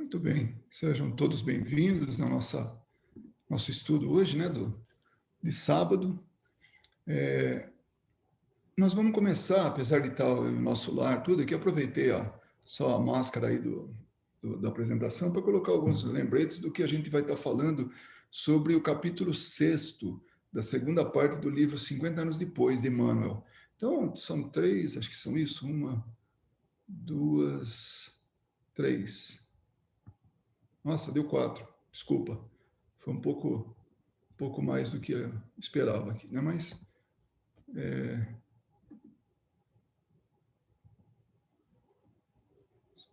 Muito bem, sejam todos bem-vindos ao nosso estudo hoje, né, de sábado. Nós vamos começar, apesar de estar o nosso lar, tudo, que aproveitei só a máscara aí da apresentação para colocar alguns lembretes do que a gente vai estar falando sobre o capítulo 6º da segunda parte do livro 50 anos depois, de Emmanuel. Então, são três, acho que são isso, uma, duas, três. Nossa, deu 4, desculpa. Foi um pouco mais do que eu esperava aqui, né? Mas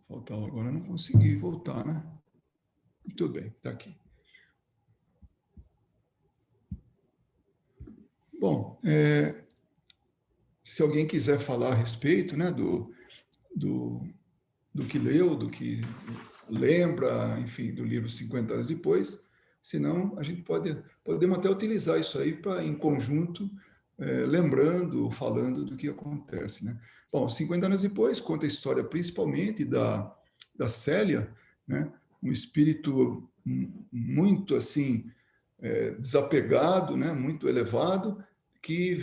faltava agora, não consegui voltar, né? Muito bem, está aqui. Bom, se alguém quiser falar a respeito, né, do que leu, do que lembra, enfim, do livro 50 anos depois, senão a gente podemos até utilizar isso aí para, em conjunto, lembrando, falando do que acontece, né? Bom, 50 anos depois conta a história principalmente da Célia, né? Um espírito muito assim desapegado, né? Muito elevado, que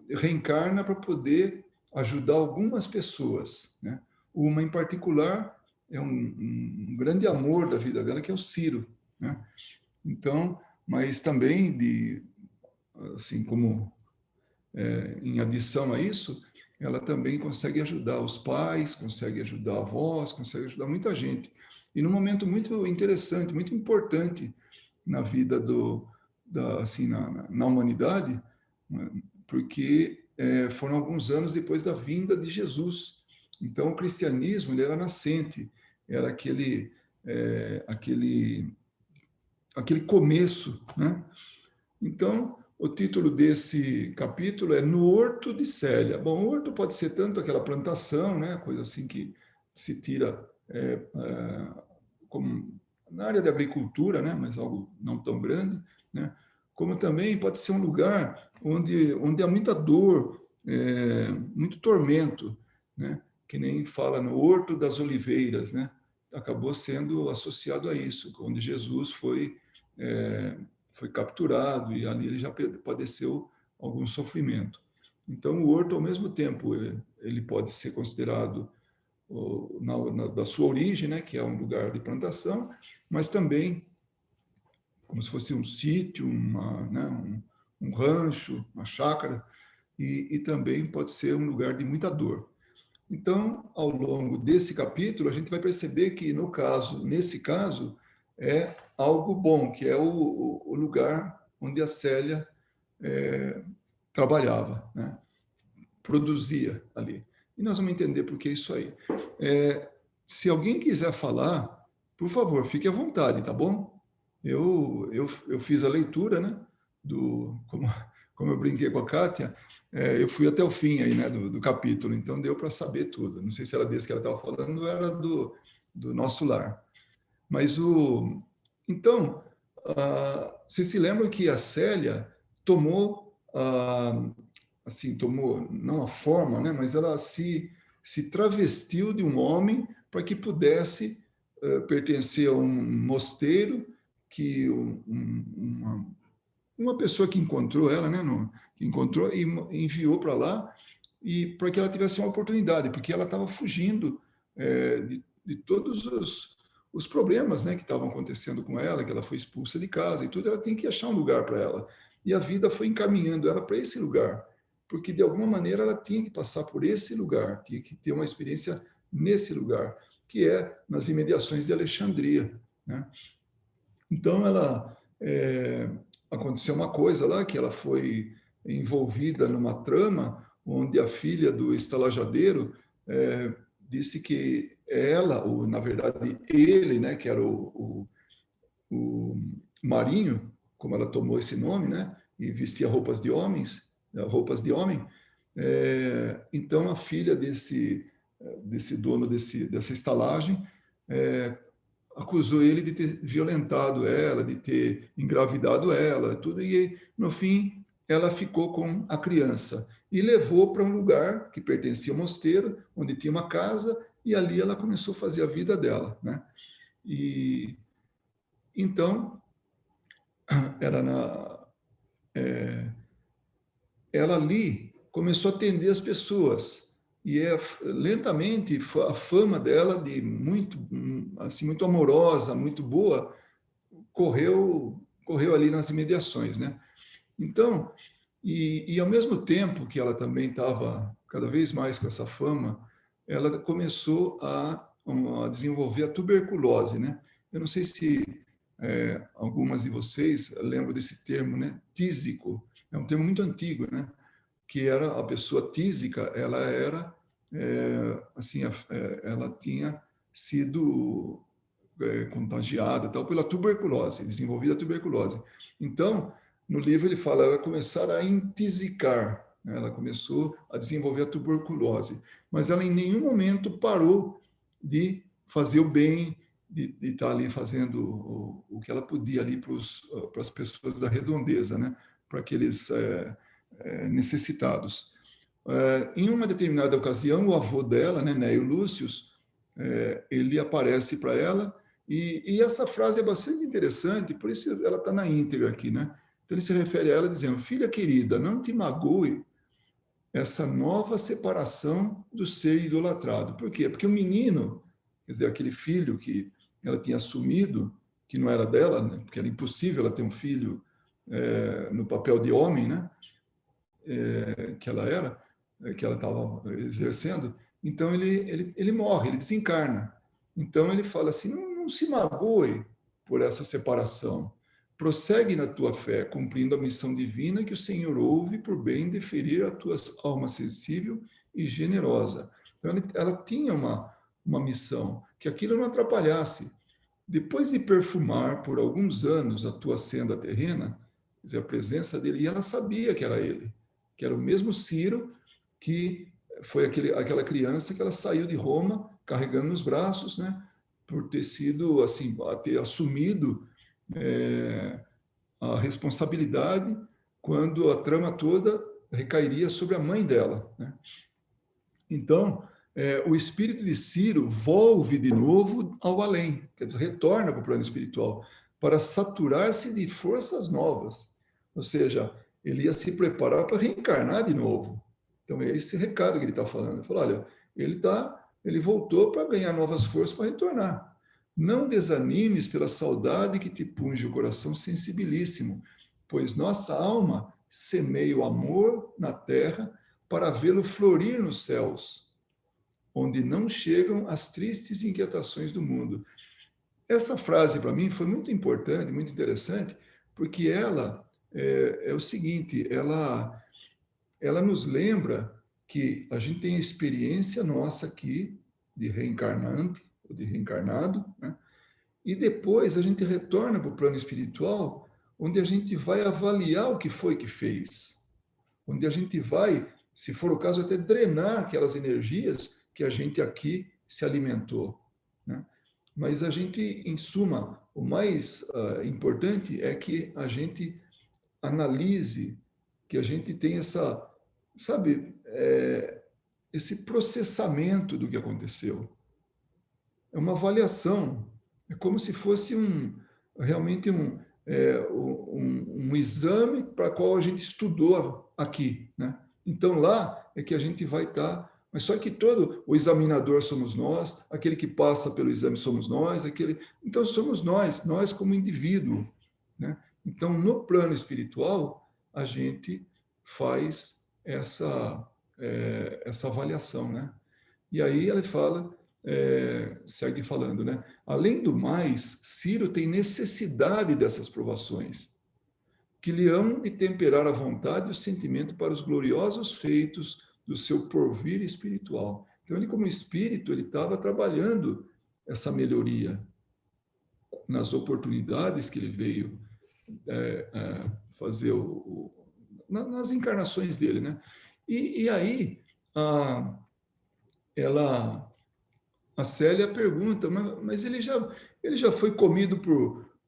reencarna para poder ajudar algumas pessoas, né? Uma em particular é um grande amor da vida dela, que é o Ciro, né? Então, mas também assim como em adição a isso, ela também consegue ajudar os pais, consegue ajudar avós, consegue ajudar muita gente. E num momento muito interessante, muito importante na vida assim, na humanidade, né? Porque foram alguns anos depois da vinda de Jesus. Então, o cristianismo ele era nascente, era aquele começo, né? Então, o título desse capítulo é No Horto de Célia. Bom, o horto pode ser tanto aquela plantação, né, coisa assim que se tira como na área da agricultura, né, mas algo não tão grande, né, como também pode ser um lugar onde há muita dor, muito tormento, né, que nem fala no Horto das Oliveiras, né, acabou sendo associado a isso, onde Jesus foi capturado e ali ele já padeceu algum sofrimento. Então, o horto, ao mesmo tempo, ele pode ser considerado da sua origem, né, que é um lugar de plantação, mas também como se fosse um sítio, um rancho, uma chácara, e também pode ser um lugar de muita dor. Então, ao longo desse capítulo, a gente vai perceber que, nesse caso, é algo bom, que é o lugar onde a Célia trabalhava, né? Produzia ali. E nós vamos entender por que isso aí. Se alguém quiser falar, por favor, fique à vontade, tá bom? Eu fiz a leitura, né? Como eu brinquei com a Kátia, eu fui até o fim aí, né, do capítulo, então deu para saber tudo. Não sei se era desse que ela estava falando ou era do nosso lar. Mas então, vocês se lembram que a Célia tomou não a forma, né, mas ela se travestiu de um homem para que pudesse pertencer a um mosteiro que uma pessoa que encontrou ela, né, que encontrou e enviou para lá e para que ela tivesse uma oportunidade, porque ela estava fugindo de todos os problemas, né, que estavam acontecendo com ela, que ela foi expulsa de casa e tudo, ela tem que achar um lugar para ela. E a vida foi encaminhando ela para esse lugar, porque de alguma maneira ela tinha que passar por esse lugar, tinha que ter uma experiência nesse lugar, que é nas imediações de Alexandria, né? Então aconteceu uma coisa lá, que ela foi envolvida numa trama onde a filha do estalajadeiro disse que ela, ou na verdade ele, né, que era o Marinho, como ela tomou esse nome, né, e vestia roupas de roupas de homem, então a filha desse dono dessa estalagem acusou ele de ter violentado ela, de ter engravidado ela, tudo, e no fim ela ficou com a criança e levou para um lugar que pertencia ao mosteiro, onde tinha uma casa, e ali ela começou a fazer a vida dela, né? E então, era ela ali começou a atender as pessoas. E lentamente a fama dela de muito, assim, muito amorosa, muito boa, correu ali nas imediações, né? Então, e ao mesmo tempo que ela também estava cada vez mais com essa fama, ela começou a desenvolver a tuberculose, né? Eu não sei se algumas de vocês lembram desse termo, né? Tísico. É um termo muito antigo, né? Que era a pessoa tísica, ela era assim, ela tinha sido contagiada tal pela tuberculose, desenvolvida a tuberculose. Então, no livro ele fala, ela começar a intisicar, né? Ela começou a desenvolver a tuberculose, mas ela em nenhum momento parou de fazer o bem, de estar ali fazendo o que ela podia ali para as pessoas da redondeza, né? Para aqueles necessitados. Em uma determinada ocasião, o avô dela, né, Neio Lúcius, ele aparece para ela, e essa frase é bastante interessante, por isso ela está na íntegra aqui, né? Então ele se refere a ela dizendo: filha querida, não te magoe essa nova separação do ser idolatrado. Por quê? Porque o menino, quer dizer, aquele filho que ela tinha assumido, que não era dela, né? Porque era impossível ela ter um filho no papel de homem, né? Que ela era, que ela estava exercendo, então ele morre, ele desencarna. Então ele fala assim: não se magoe por essa separação. Prossegue na tua fé, cumprindo a missão divina que o Senhor ouve por bem deferir a tua alma sensível e generosa. Então ela tinha uma missão, que aquilo não atrapalhasse. Depois de perfumar por alguns anos a tua senda terrena, quer dizer, a presença dele, e ela sabia que era ele, que era o mesmo Ciro que foi aquela criança que ela saiu de Roma carregando nos braços, né, por ter sido assim, ter assumido a responsabilidade quando a trama toda recairia sobre a mãe dela, né? Então, o espírito de Ciro volve de novo ao além, quer dizer, retorna para o plano espiritual, para saturar-se de forças novas. Ou seja, ele ia se preparar para reencarnar de novo. Então, é esse recado que ele está falando. Ele falou: olha, ele voltou para ganhar novas forças para retornar. Não desanimes pela saudade que te punge o coração sensibilíssimo, pois nossa alma semeia o amor na terra para vê-lo florir nos céus, onde não chegam as tristes inquietações do mundo. Essa frase, para mim, foi muito importante, muito interessante, porque ela é o seguinte: ela nos lembra que a gente tem a experiência nossa aqui de reencarnante, ou de reencarnado, né? E depois a gente retorna para o plano espiritual, onde a gente vai avaliar o que foi que fez, onde a gente vai, se for o caso, até drenar aquelas energias que a gente aqui se alimentou, né? Mas a gente, em suma, o mais importante é que a gente analise, que a gente tenha essa, sabe, esse processamento do que aconteceu. É uma avaliação, é como se fosse realmente um exame para qual a gente estudou aqui, né? Então lá é que a gente vai estar, mas só que todo o examinador somos nós, aquele que passa pelo exame somos nós, então somos nós como indivíduo, né? Então no plano espiritual a gente faz essa avaliação, né? E aí ele fala, segue falando, né? Além do mais, Ciro tem necessidade dessas provações, que lhe hão de temperar a vontade e o sentimento para os gloriosos feitos do seu porvir espiritual. Então, ele, como espírito, ele estava trabalhando essa melhoria nas oportunidades que ele veio fazer nas encarnações dele, né? E aí, ela a Célia pergunta: mas ele já foi comido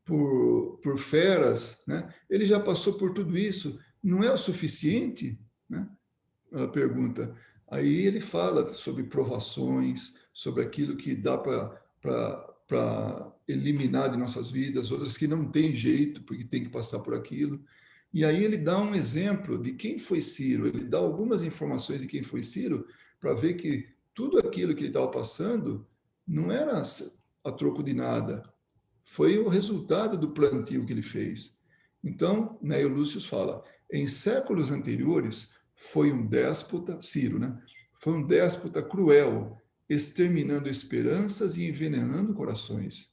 por feras, né? Ele já passou por tudo isso, não é o suficiente? Né? Ela pergunta. Aí ele fala sobre provações, sobre aquilo que dá para para eliminar de nossas vidas, outras que não tem jeito, porque tem que passar por aquilo. E aí ele dá um exemplo de quem foi Ciro, ele dá algumas informações de quem foi Ciro, para ver que tudo aquilo que ele estava passando não era a troco de nada, foi o resultado do plantio que ele fez. Então, Neio Lúcio fala, em séculos anteriores, foi um déspota, Ciro, né? Foi um déspota cruel, exterminando esperanças e envenenando corações.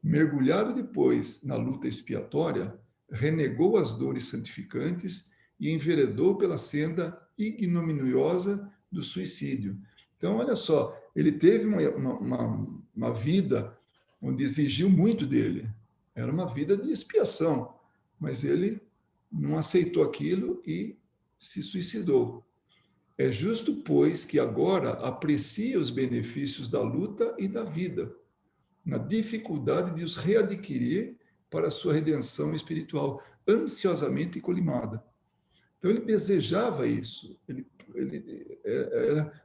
Mergulhado depois na luta expiatória, renegou as dores santificantes e enveredou pela senda ignominiosa do suicídio. Então, olha só, ele teve uma vida onde exigiu muito dele. Era uma vida de expiação, mas ele não aceitou aquilo e se suicidou. É justo, pois, que agora aprecie os benefícios da luta e da vida, na dificuldade de os readquirir para a sua redenção espiritual, ansiosamente colimada. Então ele desejava isso,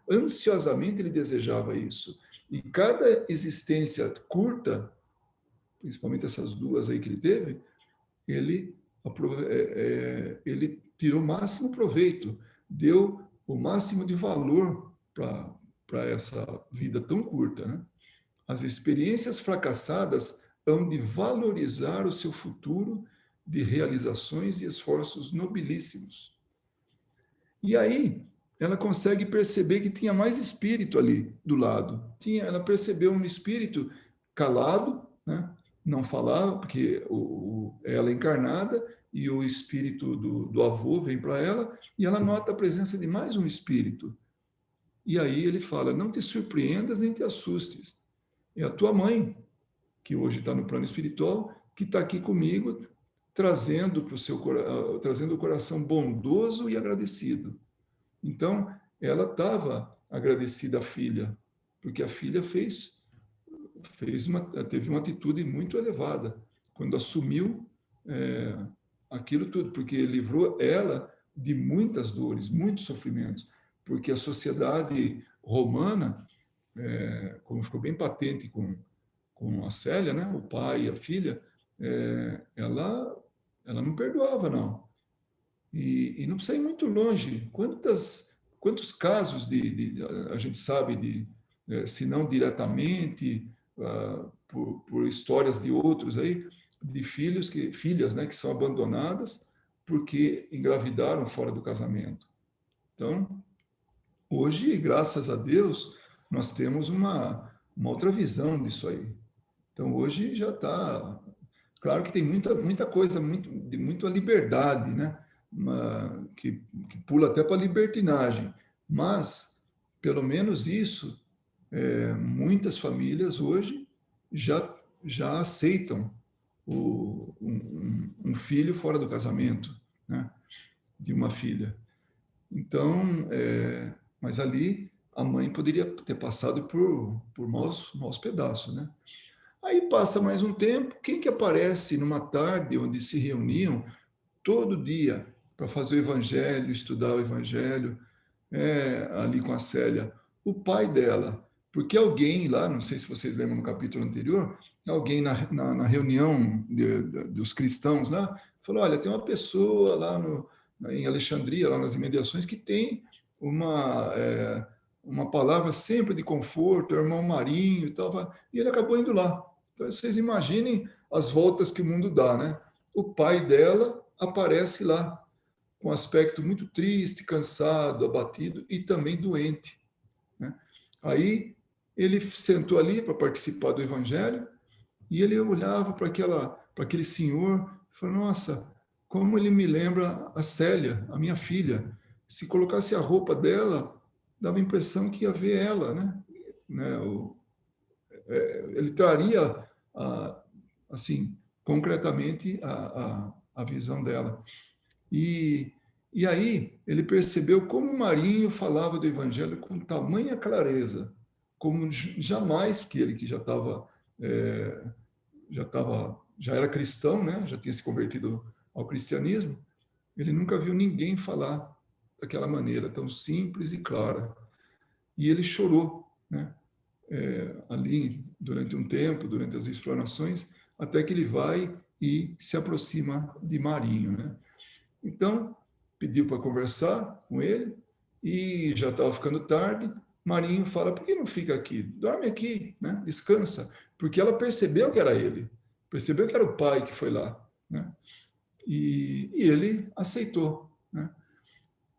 ansiosamente ele desejava isso. E cada existência curta, principalmente essas duas aí que ele teve, ele, ele tirou o máximo proveito, deu o máximo de valor para essa vida tão curta, né? As experiências fracassadas hão de valorizar o seu futuro de realizações e esforços nobilíssimos. E aí, ela consegue perceber que tinha mais espírito ali do lado. Ela percebeu um espírito calado, né? Não falava, porque ela é encarnada e o espírito do avô vem para ela, e ela nota a presença de mais um espírito. E aí ele fala: não te surpreendas nem te assustes. É a tua mãe, que hoje está no plano espiritual, que está aqui comigo, trazendo para o seu trazendo o coração bondoso e agradecido. Então, ela estava agradecida à filha, porque a filha teve uma atitude muito elevada quando assumiu aquilo tudo, porque livrou ela de muitas dores, muitos sofrimentos, porque a sociedade romana, como ficou bem patente com a Célia, né, o pai e a filha, ela não perdoava, não. E não precisa ir muito longe. Quantos casos a gente sabe, se não diretamente, por histórias de outros aí, de filhas, né, que são abandonadas porque engravidaram fora do casamento. Então, hoje, graças a Deus, nós temos uma outra visão disso aí. Então, hoje já está. Claro que tem muita coisa, de muita liberdade, né? Que pula até para a libertinagem. Mas, pelo menos isso, muitas famílias hoje já aceitam um filho fora do casamento, né? De uma filha. Então, mas ali a mãe poderia ter passado por maus pedaços, né? Aí passa mais um tempo, quem que aparece numa tarde onde se reuniam todo dia para fazer o evangelho, estudar o evangelho, ali com a Célia? O pai dela. Porque alguém lá, não sei se vocês lembram no capítulo anterior, alguém na reunião dos cristãos lá, falou, olha, tem uma pessoa lá em Alexandria, lá nas imediações, que tem uma palavra sempre de conforto, é o irmão Marinho e tal, e ele acabou indo lá. Então, vocês imaginem as voltas que o mundo dá, né? O pai dela aparece lá, com aspecto muito triste, cansado, abatido e também doente, né? Aí ele sentou ali para participar do evangelho e ele olhava para aquele senhor e falou, nossa, como ele me lembra a Célia, a minha filha. Se colocasse a roupa dela, dava a impressão que ia ver ela, né? Ele traria, assim, concretamente a visão dela. E aí ele percebeu como o Marinho falava do Evangelho com tamanha clareza, como jamais, porque ele que já era cristão, né? Já tinha se convertido ao cristianismo, ele nunca viu ninguém falar daquela maneira tão simples e clara. E ele chorou, né? Ali durante um tempo, durante as explorações, até que ele vai e se aproxima de Marinho, né? Então, pediu para conversar com ele e já estava ficando tarde. Marinho fala: por que não fica aqui? Dorme aqui, né? Descansa. Porque ela percebeu que era ele, percebeu que era o pai que foi lá, né? E ele aceitou, né?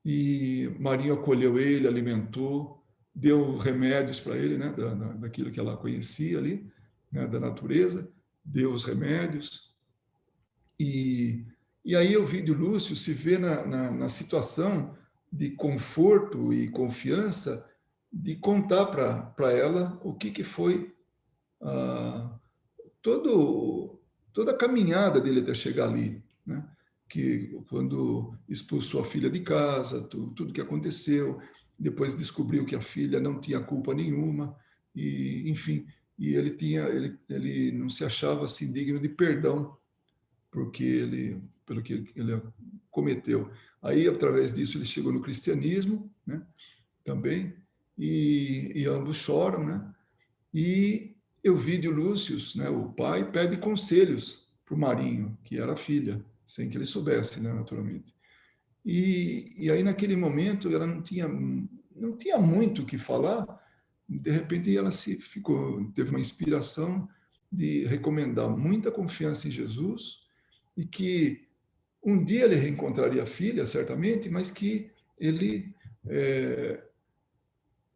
E Marinho acolheu ele, alimentou, deu remédios para ele, né? Daquilo que ela conhecia ali, né? Da natureza, deu os remédios. E aí o vídeo Lúcio se vê na situação de conforto e confiança de contar para ela o que foi ah, todo, toda a caminhada dele até chegar ali, né? Que quando expulsou a filha de casa, tudo que aconteceu, depois descobriu que a filha não tinha culpa nenhuma, e enfim, e ele não se achava assim digno de perdão pelo que ele cometeu. Aí, através disso, ele chegou no cristianismo, né? Também, e ambos choram, né? E Elvídio Lúcius, né, o pai, pede conselhos para o Marinho, que era a filha, sem que ele soubesse, né, naturalmente. E aí, naquele momento, ela não tinha muito o que falar, de repente ela teve uma inspiração de recomendar muita confiança em Jesus e que um dia ele reencontraria a filha, certamente, mas ele é,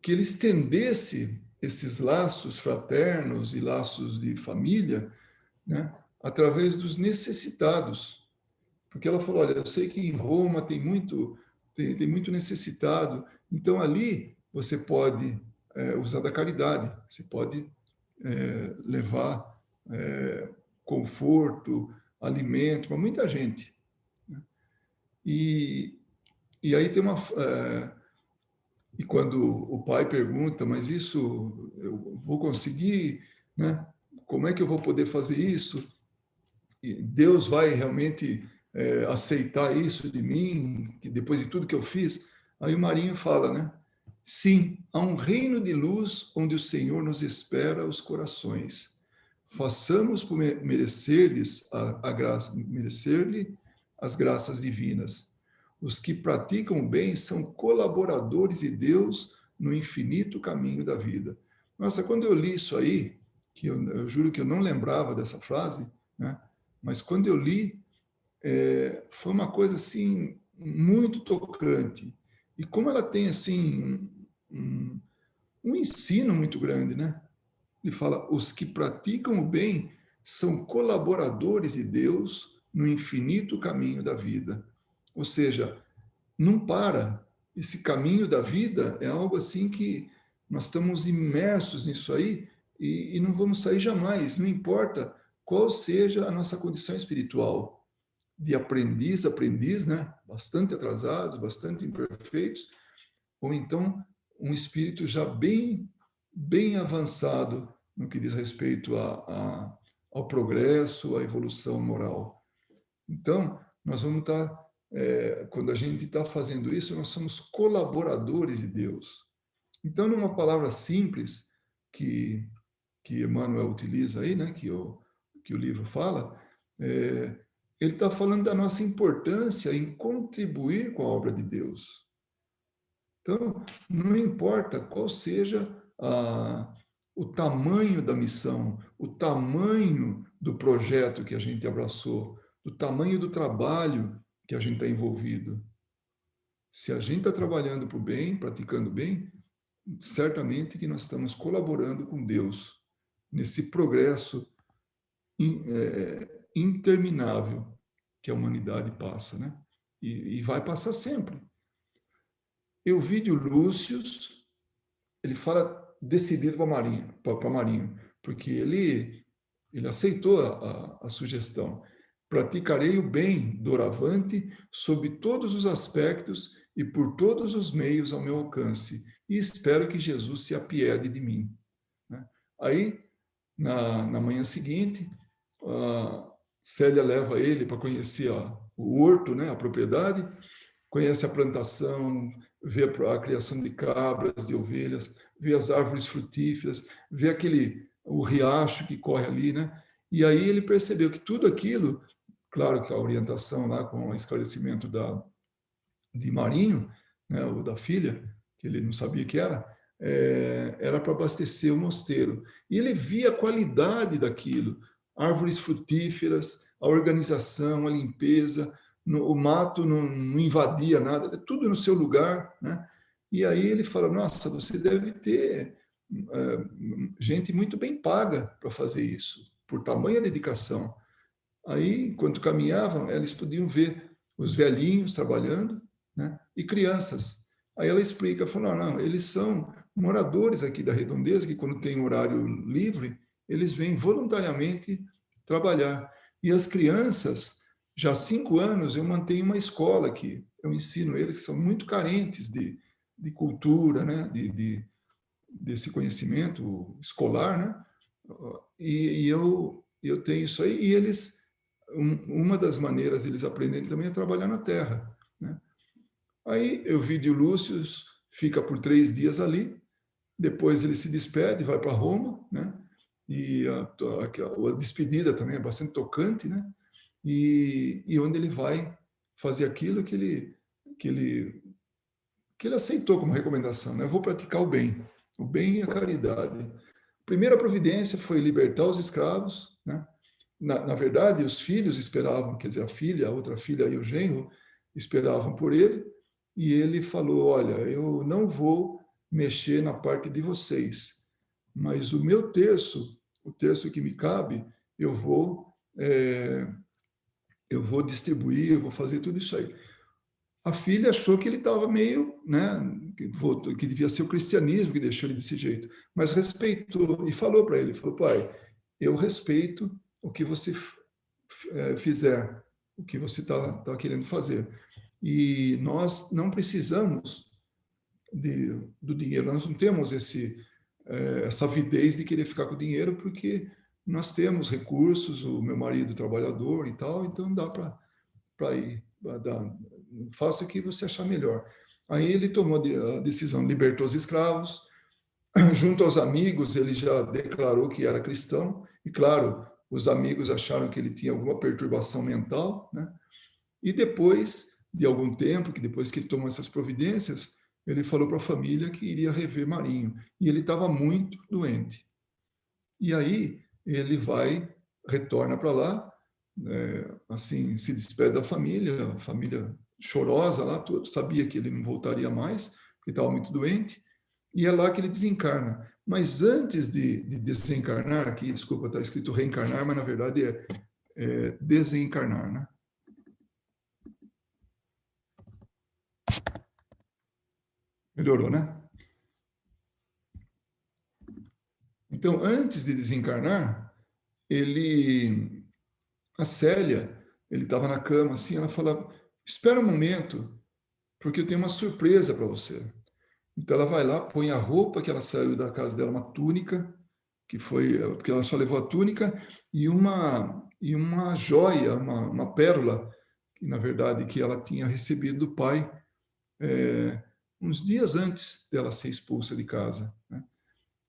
que ele estendesse esses laços fraternos e laços de família, né, através dos necessitados. Porque ela falou: olha, eu sei que em Roma tem muito necessitado, então ali você pode usar da caridade, você pode levar conforto, alimento para muita gente. Né? E, e aí tem e quando o pai pergunta: mas isso eu vou conseguir, né? Como é que eu vou poder fazer isso? E Deus vai realmente aceitar isso de mim, que depois de tudo que eu fiz? Aí o Marinho fala, né? Sim, há um reino de luz onde o Senhor nos espera os corações. Façamos por merecer-lhes a graça, merecer-lhe as graças divinas. Os que praticam o bem são colaboradores de Deus no infinito caminho da vida. Nossa, quando eu li isso aí, que eu juro que eu não lembrava dessa frase, né? Mas quando eu li, foi uma coisa assim muito tocante. E como ela tem assim um ensino muito grande, né? Ele fala: os que praticam o bem são colaboradores de Deus no infinito caminho da vida. Ou seja, não para. Esse caminho da vida é algo assim que nós estamos imersos nisso aí e não vamos sair jamais, não importa qual seja a nossa condição espiritual, de aprendiz, né? Bastante atrasados, bastante imperfeitos, ou então um espírito já bem avançado no que diz respeito ao progresso, à evolução moral. Então, nós vamos estar, quando a gente está fazendo isso, nós somos colaboradores de Deus. Então, numa palavra simples que Emmanuel utiliza aí, né, que o livro fala, ele está falando da nossa importância em contribuir com a obra de Deus. Então, não importa qual seja o tamanho da missão, o tamanho do projeto que a gente abraçou, o tamanho do trabalho que a gente está envolvido. Se a gente está trabalhando para o bem, praticando bem, certamente que nós estamos colaborando com Deus nesse progresso interminável que a humanidade passa, né? E vai passar sempre. Elvídio Lúcius, ele fala decidido para Marinho, porque ele aceitou a sugestão. Praticarei o bem doravante sob todos os aspectos e por todos os meios ao meu alcance, e espero que Jesus se apiede de mim. Aí, na manhã seguinte, a Célia leva ele para conhecer o horto, né, a propriedade, conhece a plantação, vê a criação de cabras, de ovelhas, vê as árvores frutíferas, vê o riacho que corre ali, né? E aí ele percebeu que tudo aquilo, claro que a orientação lá com o esclarecimento de Marinho, né, ou da filha, que ele não sabia que era, era para abastecer o mosteiro. E ele via a qualidade daquilo, árvores frutíferas, a organização, a limpeza, o mato não invadia nada, tudo no seu lugar, né? E aí ele fala, nossa, você deve ter gente muito bem paga para fazer isso, por tamanha dedicação. Aí, enquanto caminhavam, eles podiam ver os velhinhos trabalhando, né? E crianças. Aí ela explica, falou, não, eles são moradores aqui da Redondeza, que quando tem horário livre, eles vêm voluntariamente trabalhar. E as crianças, já há 5 anos, eu mantenho uma escola aqui. Eu ensino eles que são muito carentes de cultura, né? Desse conhecimento escolar, né? E eu tenho isso aí, e eles uma das maneiras deles aprenderem também é trabalhar na terra, né? Aí eu vi de Lúcio, fica por 3 dias ali, depois ele se despede, vai para Roma, né? E a despedida também é bastante tocante, né? E onde ele vai fazer aquilo que ele que ele aceitou como recomendação, né? Eu vou praticar o bem e a caridade. A primeira providência foi libertar os escravos, né? Na verdade, os filhos esperavam, quer dizer, a filha, a outra filha e o genro esperavam por ele, e ele falou: Olha, eu não vou mexer na parte de vocês, mas o meu terço, o terço que me cabe, eu vou, é, eu vou distribuir, eu vou fazer tudo isso aí. A filha achou que ele estava meio, né, que devia ser o cristianismo que deixou ele desse jeito, mas respeitou e falou para ele, falou: Pai, eu respeito o que você fizer, o que você está querendo fazer. E nós não precisamos do dinheiro, nós não temos essa avidez de querer ficar com o dinheiro, porque nós temos recursos, o meu marido trabalhador e tal, então dá para ir, faça o que você achar melhor. Aí ele tomou a decisão, libertou os escravos, junto aos amigos, ele já declarou que era cristão, e claro, os amigos acharam que ele tinha alguma perturbação mental, né? E depois de algum tempo, que depois que ele tomou essas providências, ele falou para a família que iria rever Marinho, e ele estava muito doente. E aí ele retorna para lá, assim, se despede da família, a família chorosa lá, tudo, sabia que ele não voltaria mais, porque estava muito doente, e é lá que ele desencarna. Mas antes de desencarnar, aqui, desculpa, está escrito reencarnar, mas na verdade é desencarnar, né? Melhorou, né? Então, antes de desencarnar, a Célia, ele estava na cama assim, ela fala: espera um momento, porque eu tenho uma surpresa para você. Então ela vai lá, põe a roupa que ela saiu da casa dela, uma túnica, que foi, porque ela só levou a túnica, e uma joia, uma pérola, que na verdade que ela tinha recebido do pai uns dias antes dela ser expulsa de casa, né?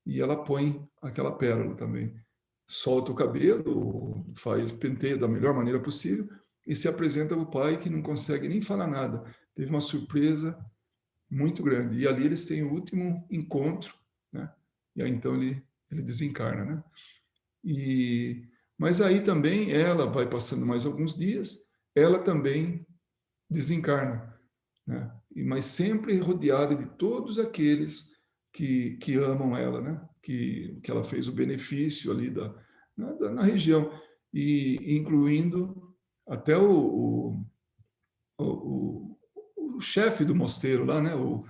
E ela põe aquela pérola também. Solta o cabelo, faz penteia da melhor maneira possível e se apresenta ao pai, que não consegue nem falar nada. Teve uma surpresa muito grande. E ali eles têm o último encontro, né? E aí então ele desencarna, né? Mas aí também ela vai passando mais alguns dias, ela também desencarna, né? Mas sempre rodeada de todos aqueles que amam ela, né? Que ela fez o benefício ali na região, e incluindo até o, o chefe do mosteiro lá, né? O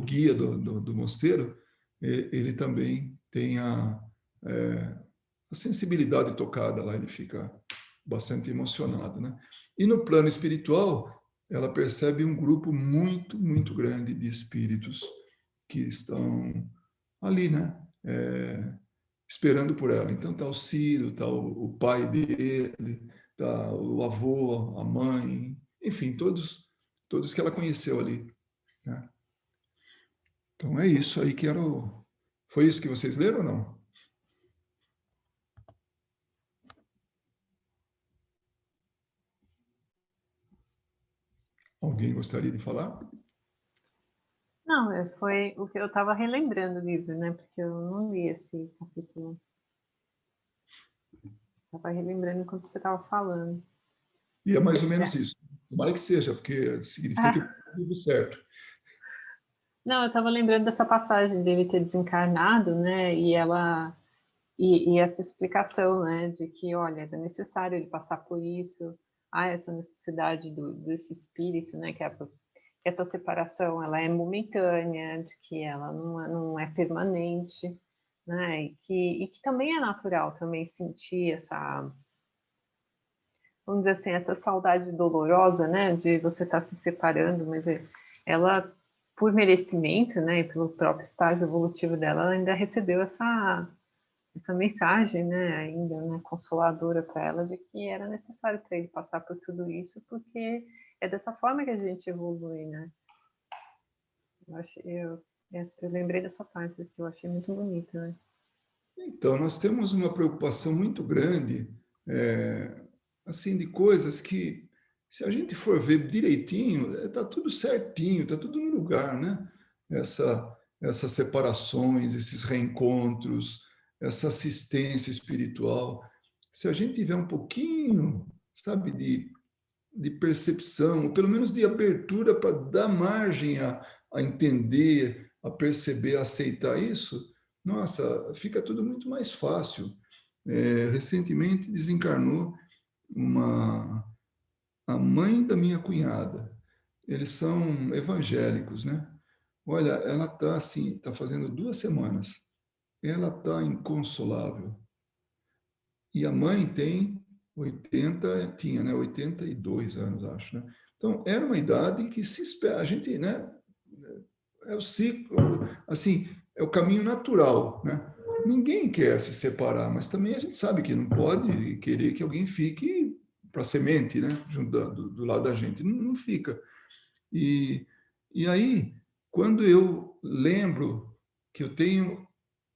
guia do mosteiro, ele também tem a sensibilidade tocada lá, ele fica bastante emocionado, né? E no plano espiritual, ela percebe um grupo muito, muito grande de espíritos que estão ali, né? Esperando por ela. Então tá o Ciro, tá o pai dele, tá o avô, a mãe, enfim, todos que ela conheceu ali, né? Então é isso aí que era o... Foi isso que vocês leram ou não? Alguém gostaria de falar? Não, foi o que eu estava relembrando o livro, né? Porque eu não li esse capítulo. Estava relembrando enquanto você estava falando. E é mais ou menos É. isso. Tomara que seja, porque significa que Ah, está tudo certo. não, eu estava lembrando dessa passagem dele ter desencarnado, né? E essa explicação, né? De que, olha, é necessário ele passar por isso, há essa necessidade desse espírito, né? Essa separação, ela é momentânea, de que ela não é permanente, né? E que também é natural também sentir essa, vamos dizer assim, essa saudade dolorosa, né, de você estar se separando, mas ela, por merecimento, né, e pelo próprio estágio evolutivo dela, ela ainda recebeu essa mensagem, né, ainda, né, consoladora para ela, de que era necessário para ele passar por tudo isso, porque é dessa forma que a gente evolui, né. Eu lembrei dessa parte que eu achei muito bonita, né. Então, nós temos uma preocupação muito grande, assim, de coisas que, se a gente for ver direitinho, está tudo certinho, está tudo no lugar, né? Essas separações, esses reencontros, essa assistência espiritual. Se a gente tiver um pouquinho, sabe, de percepção, ou pelo menos de abertura para dar margem a entender, a perceber, a aceitar isso, nossa, fica tudo muito mais fácil. Recentemente desencarnou uma, a mãe da minha cunhada. Eles são evangélicos, né? Olha, ela está assim, está fazendo 2 semanas. Ela está inconsolável. E a mãe tem 80, tinha, né, 82 anos, acho, né? Então, era uma idade que se espera, a gente, né, é o ciclo, assim, é o caminho natural, né? Ninguém quer se separar, mas também a gente sabe que não pode querer que alguém fique para semente, né, junto do lado da gente, não fica. E, e aí, quando eu lembro que eu tenho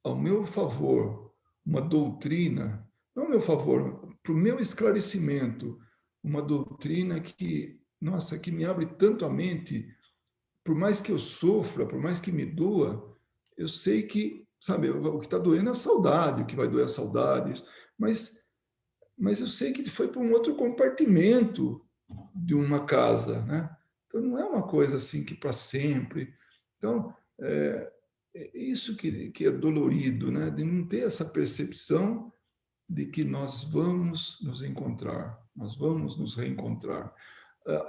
ao meu favor uma doutrina, não ao meu favor, para o meu esclarecimento, uma doutrina que, nossa, que me abre tanto a mente, por mais que eu sofra, por mais que me doa, eu sei que, sabe, o que está doendo é a saudade, o que vai doer é a saudade, mas eu sei que foi para um outro compartimento de uma casa, né? Então não é uma coisa assim que para sempre. Então, é isso que é dolorido, né? De não ter essa percepção de que nós vamos nos encontrar, nós vamos nos reencontrar.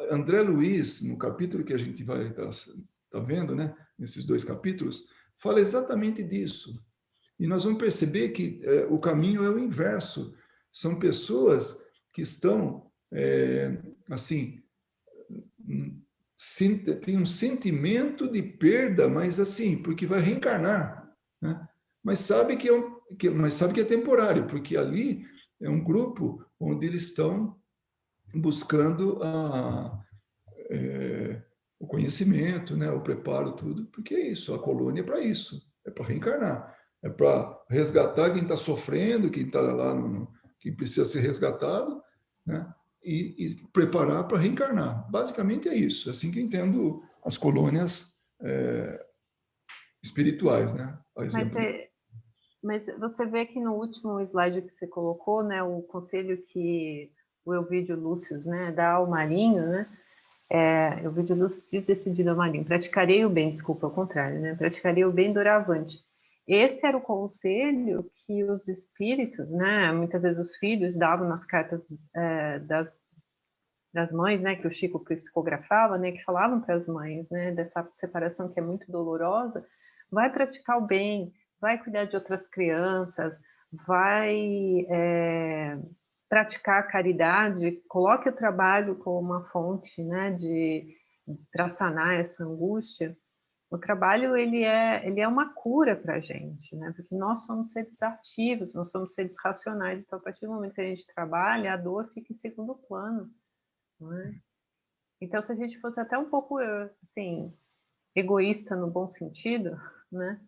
André Luiz, no capítulo que a gente vai tá vendo, né? Nesses 2 capítulos, fala exatamente disso. E nós vamos perceber que o caminho é o inverso. São pessoas que estão, assim, tem um sentimento de perda, mas assim, porque vai reencarnar, né? Mas sabe mas sabe que é temporário, porque ali é um grupo onde eles estão buscando o conhecimento, né, o preparo, tudo, porque é isso, a colônia é para isso, é para reencarnar, é para resgatar quem está sofrendo, quem está lá, quem precisa ser resgatado, né, e preparar para reencarnar. Basicamente é isso, é assim que eu entendo as colônias espirituais, né, a Mas exemplo. você Mas você vê que no último slide que você colocou, né, o conselho que o Elvídio Lúcio, né, dá ao Marinho, né, Elvídio Lúcio diz decidido ao Marinho, praticarei o bem, desculpa, ao contrário, né, praticarei o bem doravante. Esse era o conselho que os espíritos, né, muitas vezes os filhos davam nas cartas das mães, né, que o Chico psicografava, né, que falavam para as mães, né, dessa separação que é muito dolorosa, vai praticar o bem, vai cuidar de outras crianças, vai praticar a caridade, coloque o trabalho como uma fonte, né, para sanar essa angústia. O trabalho ele é uma cura para a gente, né? Porque nós somos seres ativos, nós somos seres racionais. Então, a partir do momento que a gente trabalha, a dor fica em segundo plano, não é? Então, se a gente fosse até um pouco, assim, egoísta no bom sentido, né?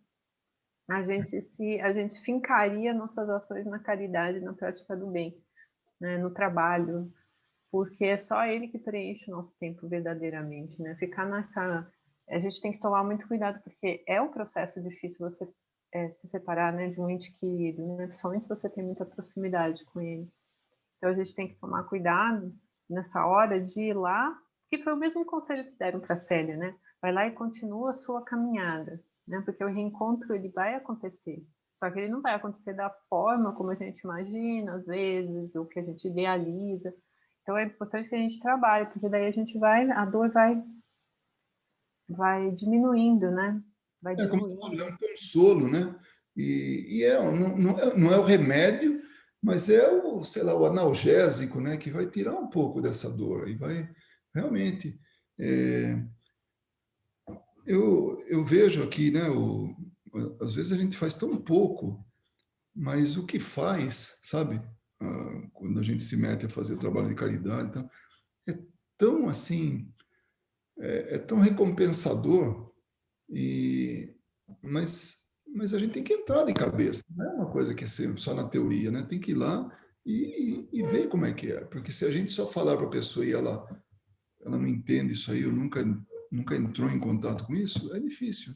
A gente fincaria nossas ações na caridade, na prática do bem, né? No trabalho. porque é só ele que preenche o nosso tempo verdadeiramente, né? Ficar nessa... A gente tem que tomar muito cuidado, porque é um processo difícil você se separar, né, de um ente querido, né? Principalmente se você tem muita proximidade com ele. Então a gente tem que tomar cuidado nessa hora de ir lá, que foi o mesmo conselho que deram para a Célia, né? Vai lá e continua a sua caminhada, né? Porque o reencontro ele vai acontecer. Só que ele não vai acontecer da forma como a gente imagina, às vezes, ou que a gente idealiza. Então é importante que a gente trabalhe, porque daí a dor vai diminuindo, né? Vai É como se diluindo. fosse um consolo, né? Não é o remédio, mas é o, sei lá, o analgésico, né? Que vai tirar um pouco dessa dor e vai realmente. é, eu vejo aqui, né? Às vezes a gente faz tão pouco, mas o que faz, sabe? Quando a gente se mete a fazer trabalho de caridade, então, é tão assim, é tão recompensador. E, mas a gente tem que entrar de cabeça, não é uma coisa que é só na teoria, né? Tem que ir lá e ver como é que é. Porque se a gente só falar para a pessoa e ela não entende isso aí, ou nunca entrou em contato com isso, é difícil.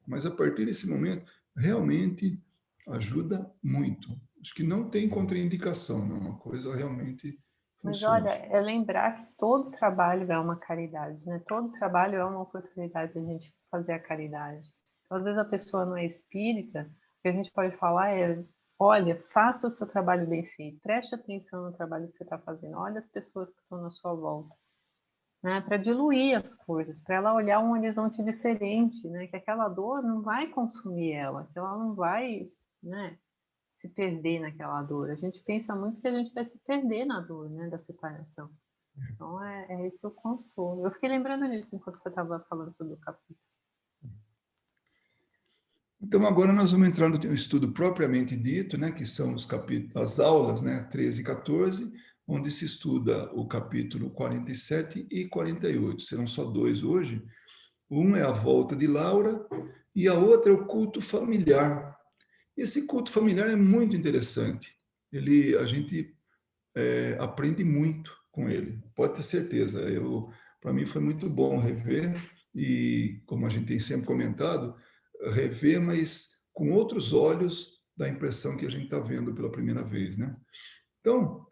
Mas a partir desse momento, realmente ajuda muito. Acho que não tem contraindicação, não. A coisa realmente Mas funciona. olha, é lembrar que todo trabalho é uma caridade, né? Todo trabalho é uma oportunidade de a gente fazer a caridade. Então, às vezes a pessoa não é espírita, o que a gente pode falar é, olha, faça o seu trabalho bem feito, preste atenção no trabalho que você está fazendo, olha as pessoas que estão na sua volta, né? Para diluir as coisas, para ela olhar um horizonte diferente, né? Que aquela dor não vai consumir ela, que ela não vai, né, se perder naquela dor. A gente pensa muito que a gente vai se perder na dor, né, da separação. Então, é esse o consolo. Eu fiquei lembrando disso enquanto você estava falando sobre o capítulo. Então, agora nós vamos entrar no estudo propriamente dito, né, que são os capítulos, as aulas, né, 13 e 14, onde se estuda o capítulo 47 e 48. Serão só dois hoje. Um é a volta de Laura e a outra é o culto familiar. Esse culto familiar é muito interessante. A gente aprende muito com ele, pode ter certeza. Para mim foi muito bom rever e, como a gente tem sempre comentado, rever, mas com outros olhos da impressão que a gente está vendo pela primeira vez, né? Então,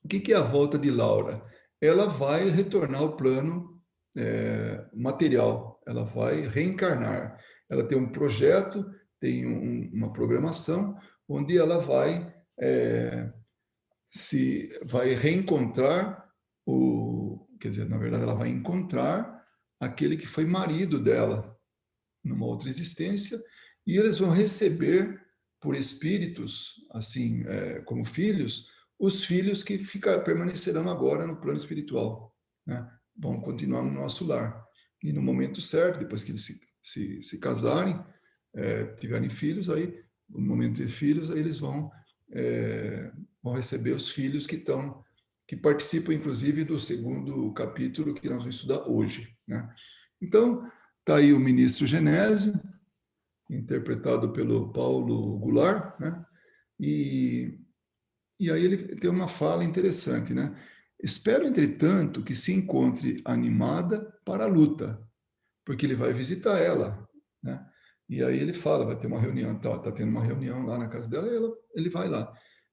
o que é a volta de Laura? Ela vai retornar ao plano material, ela vai reencarnar. Ela tem um projeto, tem uma programação, onde ela vai reencontrar quer dizer, na verdade, ela vai encontrar aquele que foi marido dela numa outra existência, e eles vão receber por espíritos, assim, como filhos, os filhos que permanecerão agora no plano espiritual, né? Vão continuar no nosso lar. E no momento certo, depois que eles se casarem, tiverem filhos, aí, no momento de filhos, aí eles vão receber os filhos que participam, inclusive, do segundo capítulo que nós vamos estudar hoje, né? Então, está aí o ministro Genésio, interpretado pelo Paulo Goulart, né? E, e aí ele tem uma fala interessante, né? Espero, entretanto, que se encontre animada para a luta, porque ele vai visitar ela, né? E aí ele fala, vai ter uma reunião, tá tendo uma reunião lá na casa dela, e ele vai lá.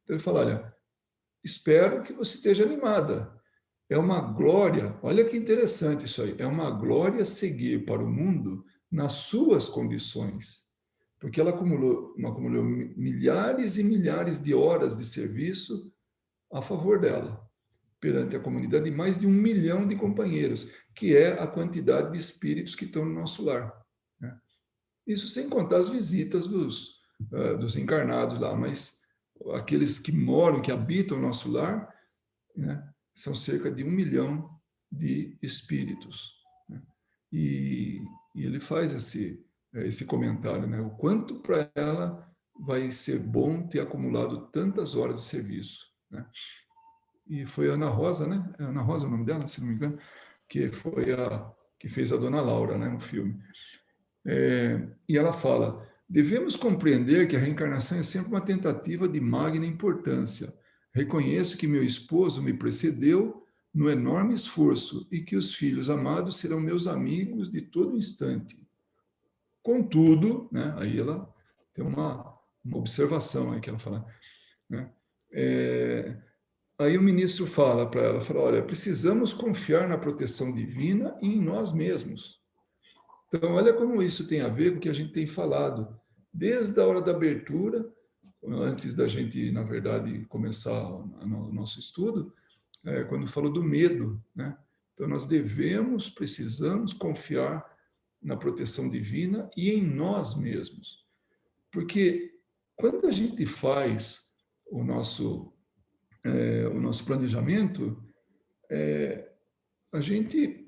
Então ele fala, olha, espero que você esteja animada. É uma glória, olha que interessante isso aí, é uma glória seguir para o mundo nas suas condições, porque ela acumulou milhares e milhares de horas de serviço a favor dela, perante a comunidade de mais de 1 milhão de companheiros, que é a quantidade de espíritos que estão no nosso lar, né? Isso sem contar as visitas dos encarnados lá, mas aqueles que moram, que habitam o nosso lar, né, são cerca de 1 milhão de espíritos, né? E, e ele faz esse comentário, né? O quanto para ela vai ser bom ter acumulado tantas horas de serviço, né? E foi a Ana Rosa, né? É Ana Rosa o nome dela, se não me engano, que foi que fez a Dona Laura, né, no filme. E ela fala: devemos compreender que a reencarnação é sempre uma tentativa de magna importância. Reconheço que meu esposo me precedeu, no enorme esforço e que os filhos amados serão meus amigos de todo instante. Contudo, né, aí ela tem uma observação aí que ela fala, né, aí o ministro fala para ela, fala, olha, precisamos confiar na proteção divina e em nós mesmos. Então, olha como isso tem a ver com o que a gente tem falado, desde a hora da abertura, antes da gente, na verdade, começar o nosso estudo, quando falou do medo, né? Então, nós precisamos confiar na proteção divina e em nós mesmos. Porque quando a gente faz o nosso planejamento, a gente,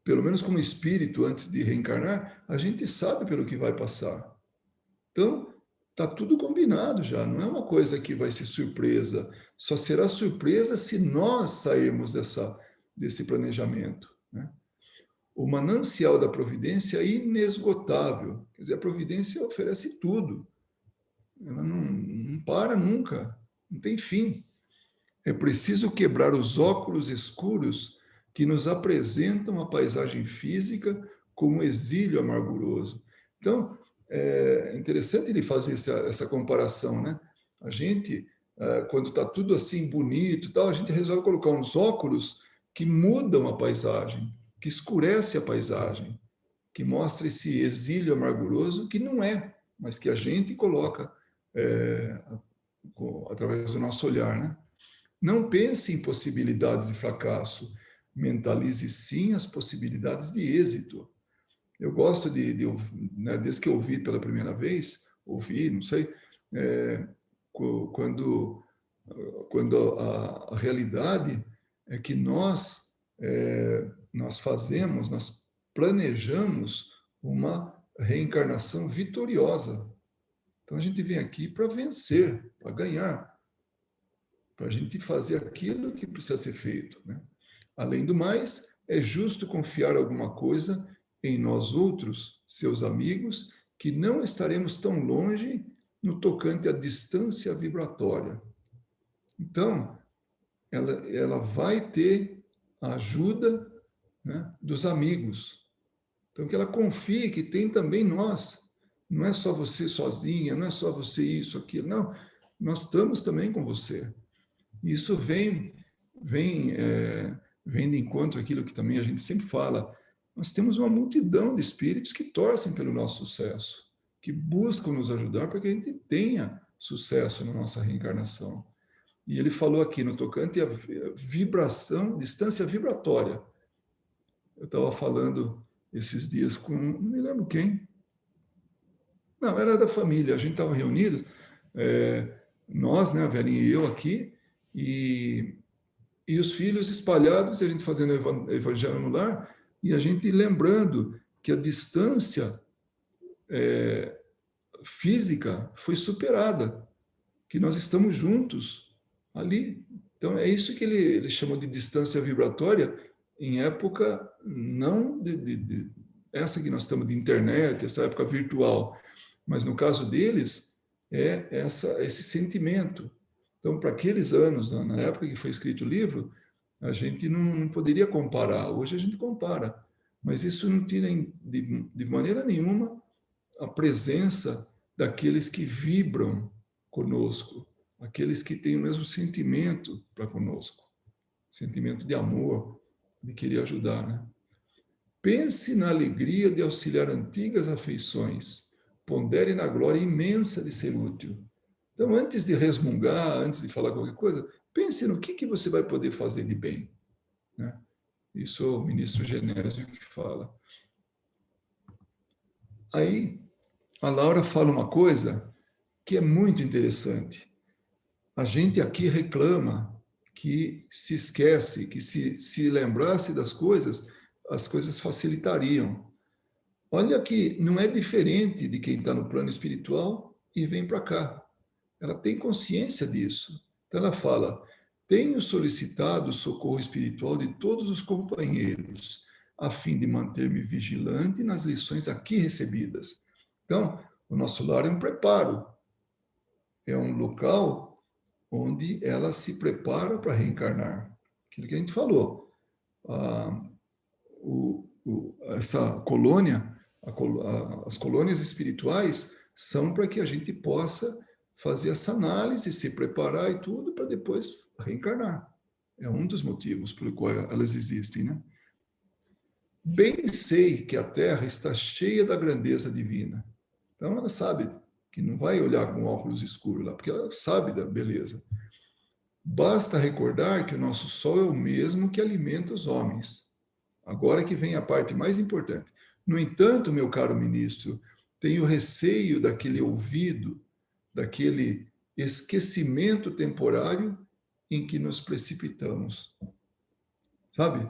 pelo menos como espírito, antes de reencarnar, a gente sabe pelo que vai passar. Então, está tudo combinado já, não é uma coisa que vai ser surpresa. Só será surpresa se nós sairmos desse planejamento, né? O manancial da providência é inesgotável. Quer dizer, a providência oferece tudo. Ela não para nunca, não tem fim. É preciso quebrar os óculos escuros que nos apresentam a paisagem física como exílio amarguroso. Então, é interessante ele fazer essa comparação, né? A gente, quando está tudo assim bonito, tal, a gente resolve colocar uns óculos que mudam a paisagem, que escurece a paisagem, que mostra esse exílio amarguroso que não é, mas que a gente coloca através do nosso olhar, né? Não pense em possibilidades de fracasso, mentalize sim as possibilidades de êxito. Eu gosto né, desde que eu ouvi pela primeira vez, não sei, quando, quando a realidade é que nós planejamos uma reencarnação vitoriosa. Então a gente vem aqui para vencer, para ganhar, para a gente fazer aquilo que precisa ser feito, né? Além do mais, é justo confiar alguma coisa em nós outros, seus amigos, que não estaremos tão longe no tocante à distância vibratória. Então, ela vai ter a ajuda, né, dos amigos. Então, que ela confie que tem também nós. Não é só você sozinha, não é só você isso, aquilo. Não, nós estamos também com você. Isso vem de encontro àquilo que também a gente sempre fala. Nós temos uma multidão de espíritos que torcem pelo nosso sucesso, que buscam nos ajudar para que a gente tenha sucesso na nossa reencarnação. E ele falou aqui no tocante à vibração, distância vibratória. Eu estava falando esses dias com, não me lembro quem. Não, era da família. A gente estava reunido, nós, né, a velhinha e eu aqui, e os filhos espalhados, a gente fazendo evangelho no lar, e a gente lembrando que a distância física foi superada, que nós estamos juntos ali. Então, é isso que ele chamou de distância vibratória, em época não essa que nós estamos de internet, essa época virtual, mas no caso deles, esse sentimento. Então, para aqueles anos, na época que foi escrito o livro, a gente não poderia comparar. Hoje a gente compara, mas isso não tira de maneira nenhuma a presença daqueles que vibram conosco, aqueles que têm o mesmo sentimento para conosco, sentimento de amor, de querer ajudar, né? Pense na alegria de auxiliar antigas afeições, pondere na glória imensa de ser útil. Então, antes de resmungar, antes de falar qualquer coisa, pense no que você vai poder fazer de bem, né? Isso é o ministro Genésio que fala. Aí, a Laura fala uma coisa que é muito interessante. A gente aqui reclama que se esquece, que se lembrasse das coisas, as coisas facilitariam. Olha que não é diferente de quem está no plano espiritual e vem para cá. Ela tem consciência disso. Então ela fala: tenho solicitado o socorro espiritual de todos os companheiros, a fim de manter-me vigilante nas lições aqui recebidas. Então, o nosso lar é um preparo, é um local onde ela se prepara para reencarnar. aquilo que a gente falou. Essa colônia, as colônias espirituais são para que a gente possa fazer essa análise, se preparar e tudo, para depois reencarnar. É um dos motivos pelo qual elas existem, né? Bem sei que a Terra está cheia da grandeza divina. Então ela sabe que não vai olhar com óculos escuros lá, porque ela sabe da beleza. Basta recordar que o nosso Sol é o mesmo que alimenta os homens. Agora que vem a parte mais importante. No entanto, meu caro ministro, tenho receio daquele ouvido, daquele esquecimento temporário em que nos precipitamos. Sabe?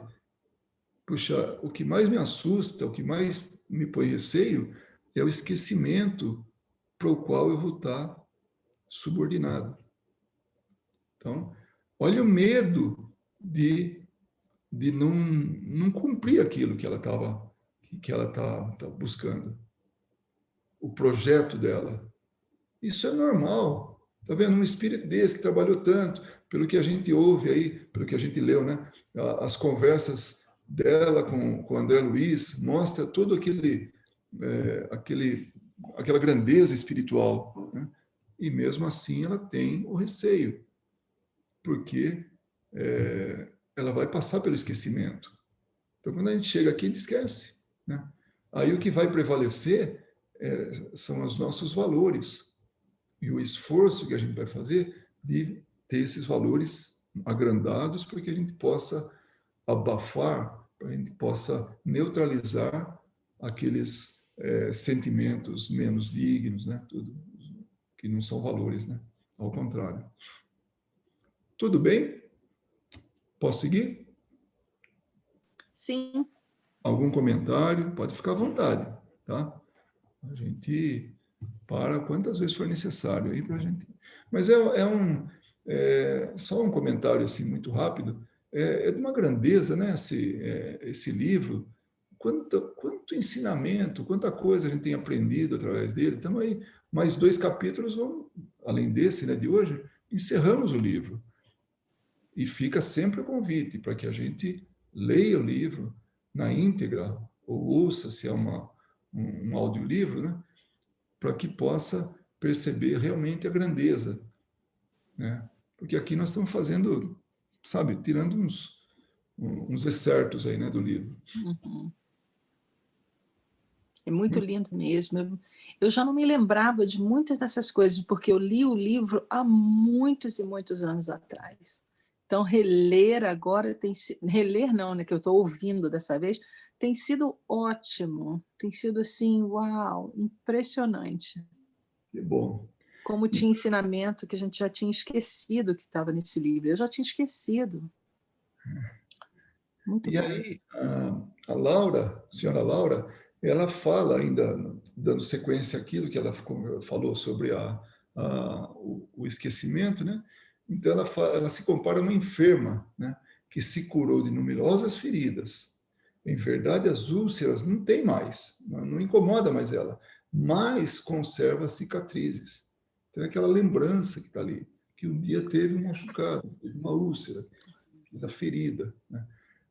Puxa, o que mais me assusta, o que mais me põe receio é o esquecimento para o qual eu vou estar subordinado. Então, olha o medo de não cumprir aquilo que ela tá buscando, o projeto dela. Isso é normal. Tá vendo? Um espírito desse que trabalhou tanto, pelo que a gente ouve aí, pelo que a gente leu, né? As conversas dela com o André Luiz mostra todo aquela grandeza espiritual, né? E mesmo assim ela tem o receio, porque ela vai passar pelo esquecimento. Então, quando a gente chega aqui, a gente esquece, né? Aí o que vai prevalecer são os nossos valores e o esforço que a gente vai fazer de ter esses valores agrandados para que a gente possa abafar, para que a gente possa neutralizar aqueles sentimentos menos dignos, né? Tudo que não são valores, né? Ao contrário. Tudo bem? Posso seguir? Sim. Algum comentário? Pode ficar à vontade, tá? A gente para quantas vezes for necessário aí para a gente. Mas só um comentário assim muito rápido. É de uma grandeza, né? Esse livro. Quanto ensinamento, quanta coisa a gente tem aprendido através dele. Então aí mais 2 capítulos, além desse, né, de hoje, encerramos o livro. E fica sempre o convite para que a gente leia o livro na íntegra, ou ouça, se é um audiolivro, né? Para que possa perceber realmente a grandeza, né? Porque aqui nós estamos fazendo, sabe, tirando uns excertos aí, né, do livro. Uhum. É muito lindo mesmo. Eu já não me lembrava de muitas dessas coisas, porque eu li o livro há muitos e muitos anos atrás. Então, reler agora tem sido... Reler não, né, que eu estou ouvindo dessa vez, tem sido ótimo. Tem sido assim, uau, impressionante. Que bom. Como tinha ensinamento que a gente já tinha esquecido que estava nesse livro. Eu já tinha esquecido. Muito E bom. aí, a Laura, a senhora Laura, ela fala ainda, dando sequência àquilo que ela falou sobre o esquecimento, né? Então, ela se compara a uma enferma, né? Que se curou de numerosas feridas. Em verdade, as úlceras não tem mais, não incomoda mais ela, mas conserva cicatrizes. Então, é aquela lembrança que está ali, que um dia teve um machucado, teve uma úlcera, da ferida, né?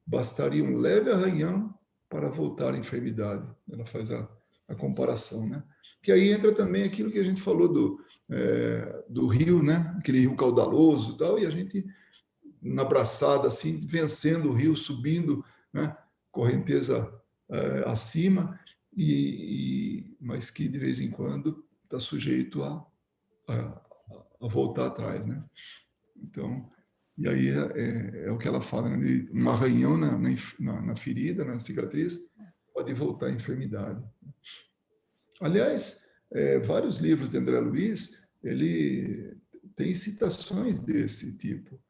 Bastaria um leve arranhão para voltar à enfermidade. Ela faz a comparação, né? Que aí entra também aquilo que a gente falou do rio, né? Aquele rio caudaloso e tal, e a gente, na braçada, assim, vencendo o rio, subindo, né? Correnteza acima, mas que de vez em quando está sujeito a voltar atrás, né? Então, e aí é o que ela fala, né? De um arranhão na ferida, na cicatriz, pode voltar à enfermidade. Aliás, vários livros de André Luiz, ele tem citações desse tipo,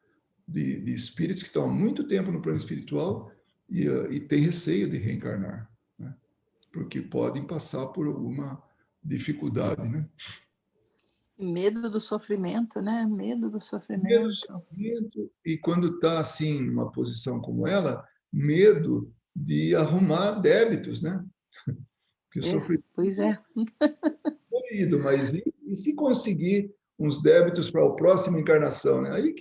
de espíritos que estão há muito tempo no plano espiritual e têm receio de reencarnar, né? Porque podem passar por alguma dificuldade, né? Medo do sofrimento, né? Medo do Medo do sofrimento. sofrimento, e quando está assim, numa posição como ela, medo de arrumar débitos, né? Porque o sofrimento Pois é. é dolorido, mas e se conseguir uns débitos para a próxima encarnação, né? Aí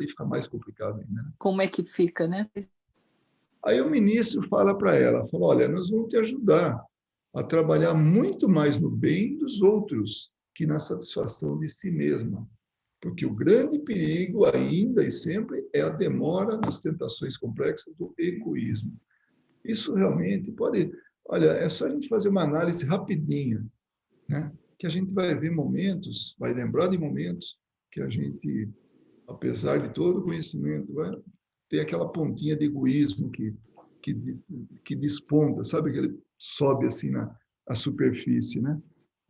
fica mais complicado ainda, né? Como é que fica, né? Aí o ministro fala para ela, fala, olha, nós vamos te ajudar a trabalhar muito mais no bem dos outros que na satisfação de si mesma. Porque o grande perigo ainda e sempre é a demora nas tentações complexas do egoísmo. Isso realmente pode... Olha, é só a gente fazer uma análise rapidinha, né? Que a gente vai ver momentos, vai lembrar de momentos que a gente, apesar de todo o conhecimento, vai ter aquela pontinha de egoísmo que desponta, sabe? Que ele sobe assim na superfície, né?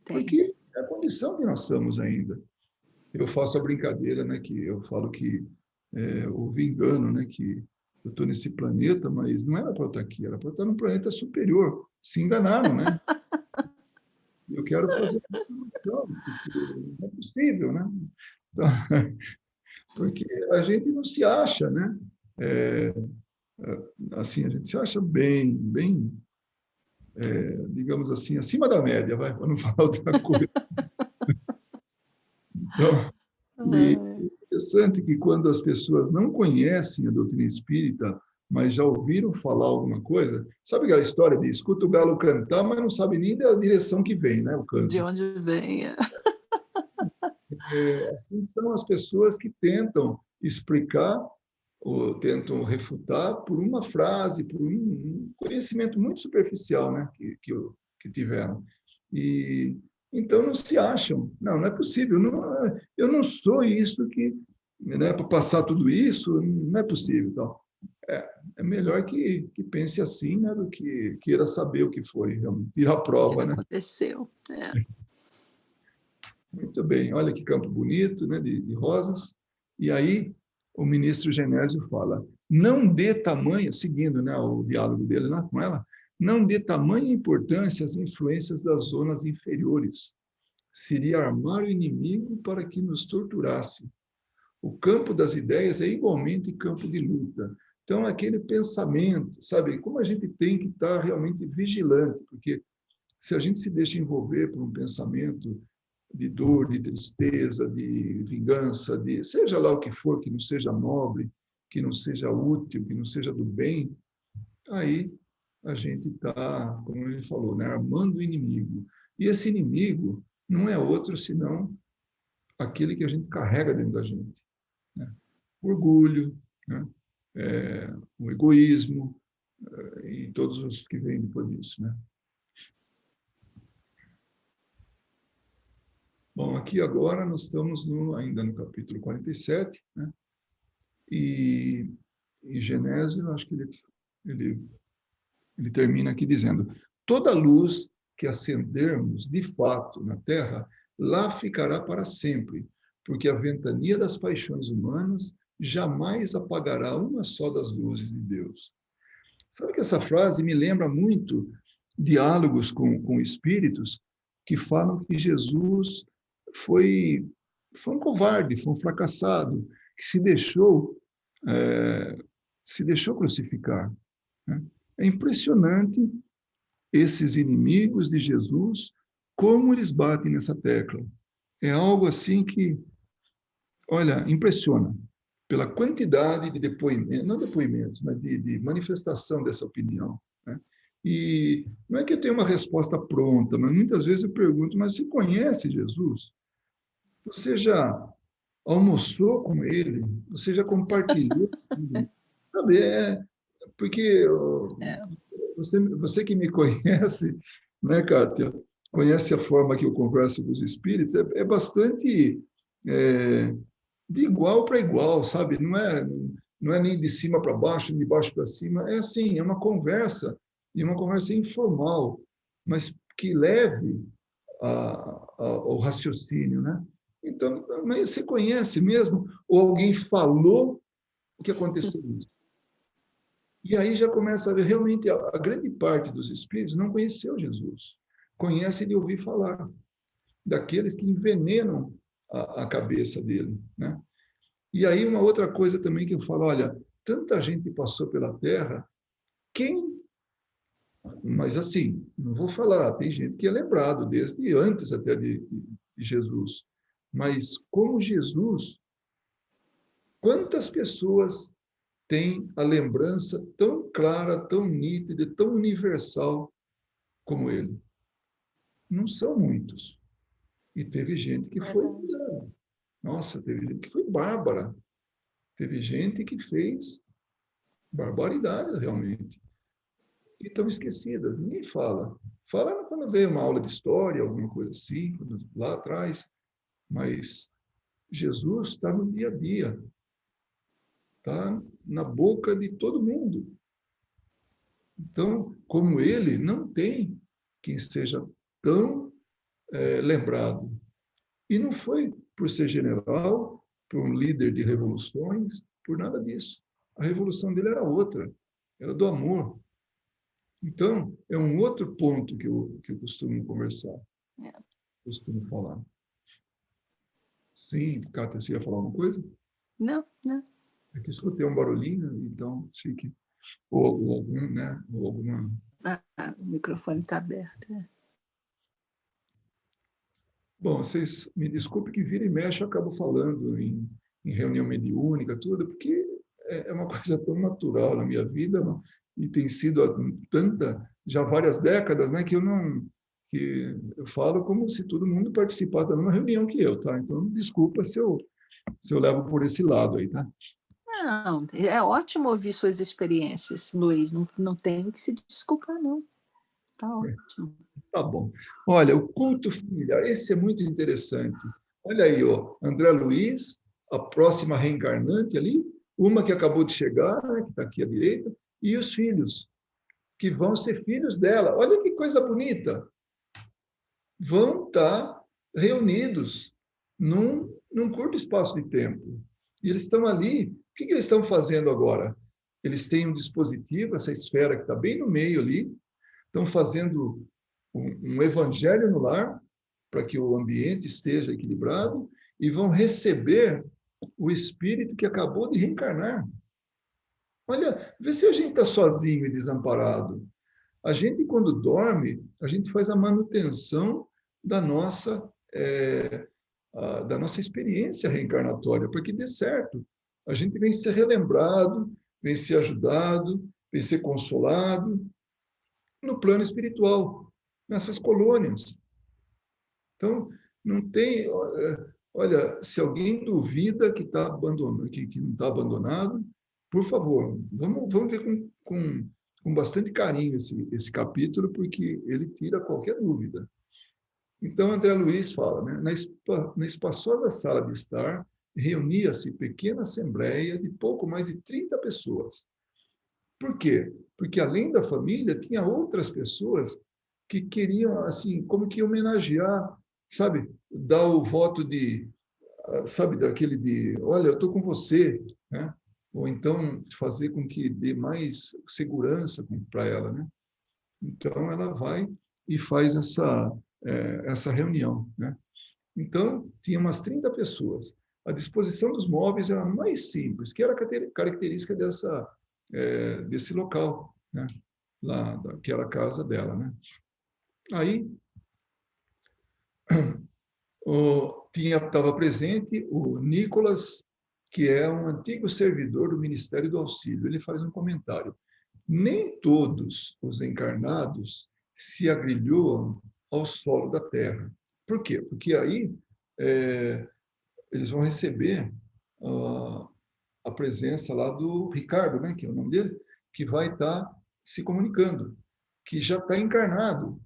Porque é a condição que nós estamos ainda. Eu faço a brincadeira, né? Que eu falo que houve engano, né? Que eu estou nesse planeta, mas não era para eu estar aqui, era para eu estar num planeta superior. Se enganaram, né? Eu quero fazer não é possível, né? Então, porque a gente não se acha, né? Assim, a gente se acha bem, digamos assim, acima da média, vai, para não falar outra coisa. Então, e é interessante que quando as pessoas não conhecem a doutrina espírita, mas já ouviram falar alguma coisa, sabe aquela história de escuta o galo cantar, mas não sabe nem da direção que vem, né, o canto. De onde vem. Assim são as pessoas que tentam explicar ou tentam refutar por uma frase, por um conhecimento muito superficial, né, que tiveram. E então não se acham. Não é possível. Eu não sou isso que, né, para passar tudo isso, não é possível. Então, é melhor que pense assim, né, do que queira saber o que foi, realmente, tirar a prova, que né? Aconteceu. Muito bem, olha que campo bonito, né, de rosas. E aí o ministro Genésio fala, não dê tamanho, seguindo, né, o diálogo dele lá com ela, não dê tamanha importância às influências das zonas inferiores. Seria armar o inimigo para que nos torturasse. O campo das ideias é igualmente campo de luta. Então, aquele pensamento, sabe, como a gente tem que estar realmente vigilante, porque se a gente se deixa envolver por um pensamento de dor, de tristeza, de vingança, de seja lá o que for, que não seja nobre, que não seja útil, que não seja do bem, aí a gente está, como ele falou, né, armando o inimigo. E esse inimigo não é outro senão aquele que a gente carrega dentro da gente. Né? O orgulho, né? O egoísmo, e todos os que vêm depois disso. Né? Bom, aqui agora nós estamos ainda no capítulo 47, né? E em Genésio, acho que ele termina aqui dizendo: toda luz que acendermos de fato na terra, lá ficará para sempre, porque a ventania das paixões humanas jamais apagará uma só das luzes de Deus. Sabe que essa frase me lembra muito diálogos com espíritos que falam que Jesus foi um covarde, foi um fracassado, que se deixou crucificar. Né? É impressionante esses inimigos de Jesus, como eles batem nessa tecla. É algo assim que, olha, impressiona pela quantidade de depoimentos, não depoimentos, mas de manifestação dessa opinião. Né? E não é que eu tenha uma resposta pronta, mas muitas vezes eu pergunto, mas você conhece Jesus? Você já almoçou com ele? Você já compartilhou com ele? Sabe, porque você que me conhece, né, Kátia, conhece a forma que eu converso com os espíritos, é bastante de igual para igual, sabe? Não é nem de cima para baixo, nem de baixo para cima, é assim, é uma conversa, e uma conversa informal, mas que leve ao raciocínio, né? Então, mas você conhece mesmo? Ou alguém falou o que aconteceu isso? E aí já começa a ver, realmente, a grande parte dos espíritos não conheceu Jesus. Conhece de ouvir falar, daqueles que envenenam a cabeça dele, né? E aí uma outra coisa também que eu falo, olha, tanta gente passou pela Terra, mas assim, não vou falar, tem gente que é lembrado desde antes até de Jesus, Mas como Jesus, quantas pessoas têm a lembrança tão clara, tão nítida, tão universal como ele? Não são muitos. E teve gente que foi, nossa, teve gente que foi bárbara. Teve gente que fez barbaridades realmente. E estão esquecidas, ninguém fala. Fala quando vem uma aula de história, alguma coisa assim, lá atrás. Mas Jesus está no dia a dia, está na boca de todo mundo. Então, como ele, não tem quem seja tão lembrado. E não foi por ser general, por um líder de revoluções, por nada disso. A revolução dele era outra, era do amor. Então, é um outro ponto que eu costumo conversar, costumo falar. Sim, Cátia, você ia falar alguma coisa? Não. É que eu escutei um barulhinho, então achei que... Ou algum, né? Ou alguma... O microfone está aberto. Bom, vocês me desculpem que vira e mexe eu acabo falando em reunião mediúnica, tudo, porque é uma coisa tão natural na minha vida, e tem sido há já várias décadas, né, que eu falo como se todo mundo participasse da mesma reunião que eu, tá? Então, desculpa se eu levo por esse lado aí, tá? Não, é ótimo ouvir suas experiências, Luiz. Não tem que se desculpar, não. Tá ótimo. Tá bom. Olha, o culto familiar, esse é muito interessante. Olha aí, ó, André Luiz, a próxima reencarnante ali, uma que acabou de chegar, né, que está aqui à direita, e os filhos, que vão ser filhos dela. Olha que coisa bonita. Vão estar reunidos num curto espaço de tempo. E eles estão ali. O que eles estão fazendo agora? Eles têm um dispositivo, essa esfera que está bem no meio ali, estão fazendo um evangelho no lar, para que o ambiente esteja equilibrado, e vão receber o espírito que acabou de reencarnar. Olha, vê se a gente está sozinho e desamparado. A gente, quando dorme, a gente faz a manutenção da nossa, da nossa experiência reencarnatória, para que dê certo. A gente vem ser relembrado, vem ser ajudado, vem ser consolado no plano espiritual, nessas colônias. Então, não tem... Olha, se alguém duvida que está abandonado, que não está abandonado, por favor, vamos ver com bastante carinho esse capítulo, porque ele tira qualquer dúvida. Então, André Luiz fala, né, na espaçosa sala de estar, reunia-se pequena assembleia de pouco mais de 30 pessoas. Por quê? Porque, além da família, tinha outras pessoas que queriam, assim, como que homenagear, sabe, dar o voto de, sabe, daquele de, olha, eu estou com você, né? Ou então fazer com que dê mais segurança para ela, né? Então, ela vai e faz essa reunião, né? Então, tinha umas 30 pessoas. A disposição dos móveis era mais simples, que era característica desse local, né? Lá, que era a casa dela, né? Aí, estava presente o Nicolas, que é um antigo servidor do Ministério do Auxílio. Ele faz um comentário. Nem todos os encarnados se agrilhoam ao solo da Terra. Por quê? Porque aí eles vão receber a presença lá do Ricardo, né, que é o nome dele, que vai estar se comunicando, que já está encarnado.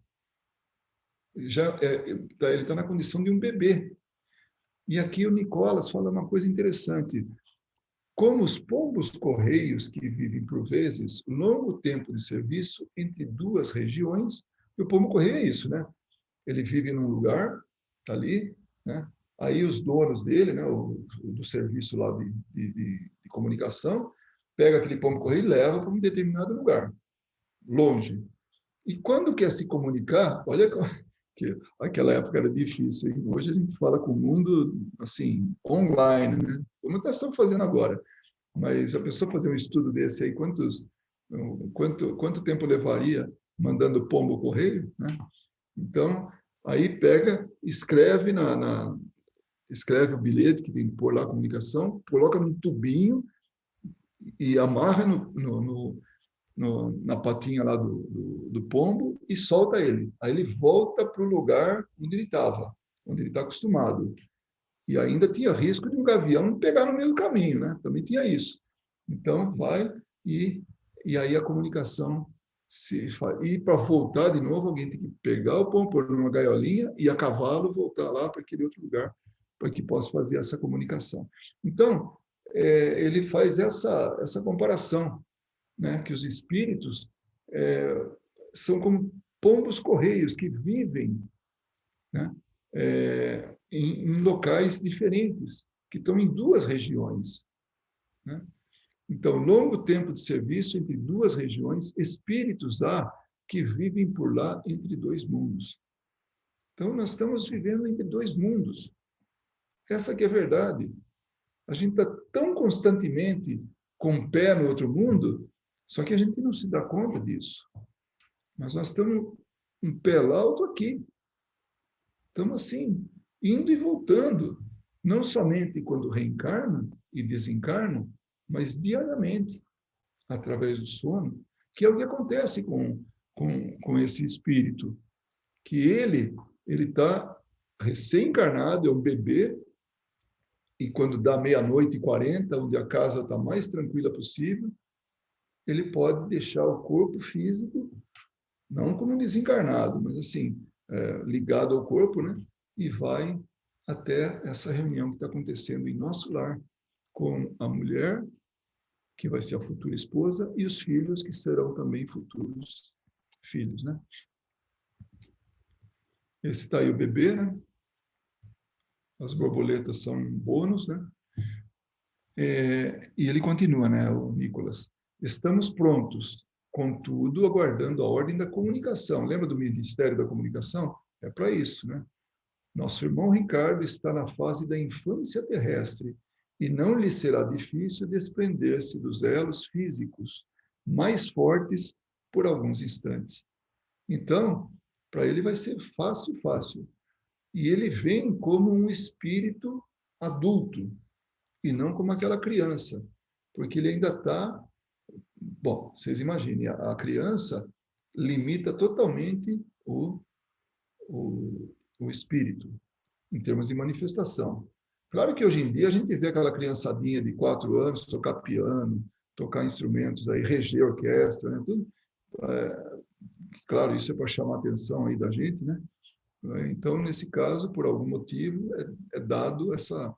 Ele está na condição de um bebê. E aqui o Nicolas fala uma coisa interessante. Como os pombos-correios que vivem, por vezes, longo tempo de serviço entre duas regiões, e o pombo-correio é isso, né? Ele vive num lugar, está ali, né? Aí os donos dele, né, do serviço lá de comunicação, pega aquele pombo-correio e leva para um determinado lugar, longe. E quando quer se comunicar, olha que aquela época era difícil, hein? Hoje a gente fala com o mundo, assim, online, né? Como nós estamos fazendo agora. Mas a pessoa fazer um estudo desse aí, quanto tempo levaria mandando pombo correio, né? Então, aí pega, escreve escreve o bilhete que tem que pôr lá a comunicação, coloca num tubinho e amarra na patinha lá do pombo e solta ele. Aí ele volta para o lugar onde ele estava, onde ele está acostumado. E ainda tinha risco de um gavião pegar no meio do caminho, né? Também tinha isso. Então, vai e aí a comunicação se faz. E para voltar de novo, alguém tem que pegar o pombo, pôr numa gaiolinha e a cavalo voltar lá para aquele outro lugar para que possa fazer essa comunicação. Então, ele faz essa comparação, né? Que os espíritos são como pombos correios que vivem, né? Em locais diferentes, que estão em duas regiões, né? Então, longo tempo de serviço entre duas regiões, espíritos há que vivem por lá entre dois mundos. Então, nós estamos vivendo entre dois mundos. Essa que é a verdade. A gente está tão constantemente com o pé no outro mundo, só que a gente não se dá conta disso. Mas nós estamos um pé lá, outro aqui. Estamos assim, indo e voltando. Não somente quando reencarnam e desencarnam, mas diariamente, através do sono, que é o que acontece com esse espírito, que ele está recém-encarnado, é um bebê, e quando dá 00:40, onde a casa está mais tranquila possível, ele pode deixar o corpo físico, não como desencarnado, mas assim, ligado ao corpo, né? E vai até essa reunião que está acontecendo em nosso lar, com a mulher, que vai ser a futura esposa, e os filhos, que serão também futuros filhos, né? Esse está aí o bebê, né? As borboletas são um bônus, né? E ele continua, né, o Nicolas? Estamos prontos, contudo, aguardando a ordem da comunicação. Lembra do Ministério da Comunicação? É para isso, né? Nosso irmão Ricardo está na fase da infância terrestre e não lhe será difícil desprender-se dos elos físicos mais fortes por alguns instantes. Então, para ele vai ser fácil, fácil. E ele vem como um espírito adulto e não como aquela criança, porque ele ainda está... Bom, vocês imaginem, a criança limita totalmente o espírito, em termos de manifestação. Claro que hoje em dia a gente vê aquela criançadinha de 4 anos tocar piano, tocar instrumentos, aí, reger orquestra, né? Tudo, claro, isso é para chamar a atenção aí da gente, né? Então, nesse caso, por algum motivo, é dado essa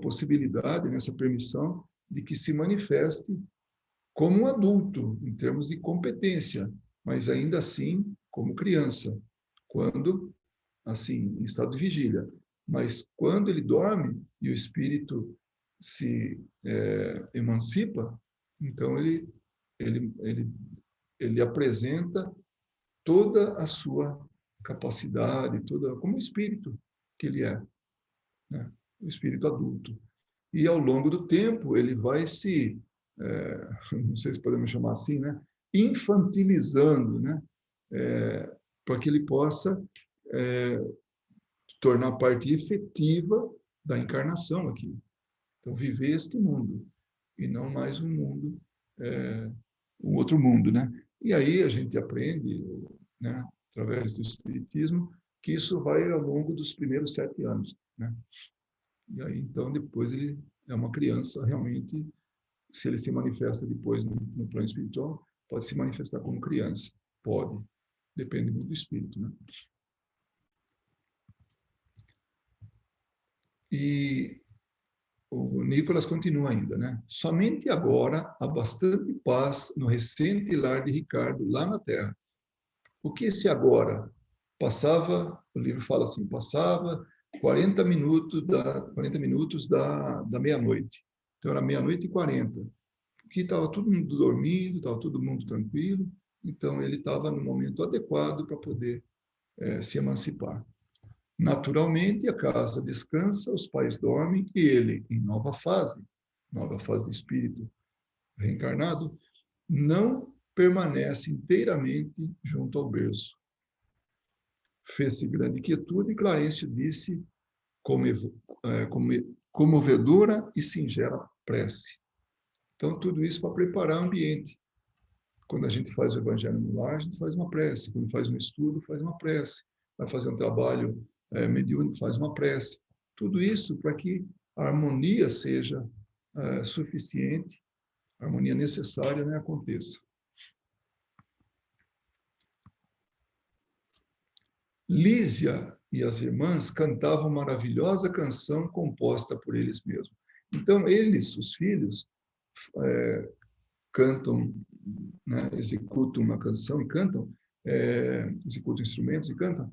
possibilidade, essa permissão de que se manifeste como um adulto, em termos de competência, mas ainda assim como criança, quando, assim, em estado de vigília. Mas quando ele dorme e o espírito se emancipa, então ele apresenta toda a sua capacidade, como o espírito que ele é, né? O espírito adulto. E ao longo do tempo ele vai se, não sei se podemos chamar assim, né? Infantilizando, né? Para que ele possa tornar parte efetiva da encarnação aqui. Então, viver este mundo, e não mais um mundo, um outro mundo, né? E aí a gente aprende, né, através do Espiritismo, que isso vai ao longo dos primeiros 7 anos, né? E aí, então, depois ele é uma criança, realmente, se ele se manifesta depois no plano espiritual, pode se manifestar como criança, pode, depende muito do espírito, né? E o Nicolas continua ainda, né? Somente agora há bastante paz no recente lar de Ricardo, lá na Terra. O que esse agora? Passava, o livro fala assim, passava 40 minutos da meia-noite. Então, era 00:40. Porque estava todo mundo dormindo, estava todo mundo tranquilo. Então, ele estava no momento adequado para poder se emancipar. Naturalmente, a casa descansa, os pais dormem e ele, em nova fase de espírito reencarnado, não permanece inteiramente junto ao berço. Fez-se grande quietude e Clarencio disse comovedora e singela prece. Então, tudo isso para preparar o ambiente. Quando a gente faz o Evangelho no lar, a gente faz uma prece. Quando faz um estudo, faz uma prece. Vai fazer um trabalho mediúnico, faz uma prece. Tudo isso para que a harmonia seja suficiente, a harmonia necessária, né, aconteça. Lísia e as irmãs cantavam maravilhosa canção composta por eles mesmos. Então, eles, os filhos, cantam, né, executam uma canção e cantam, executam instrumentos e cantam.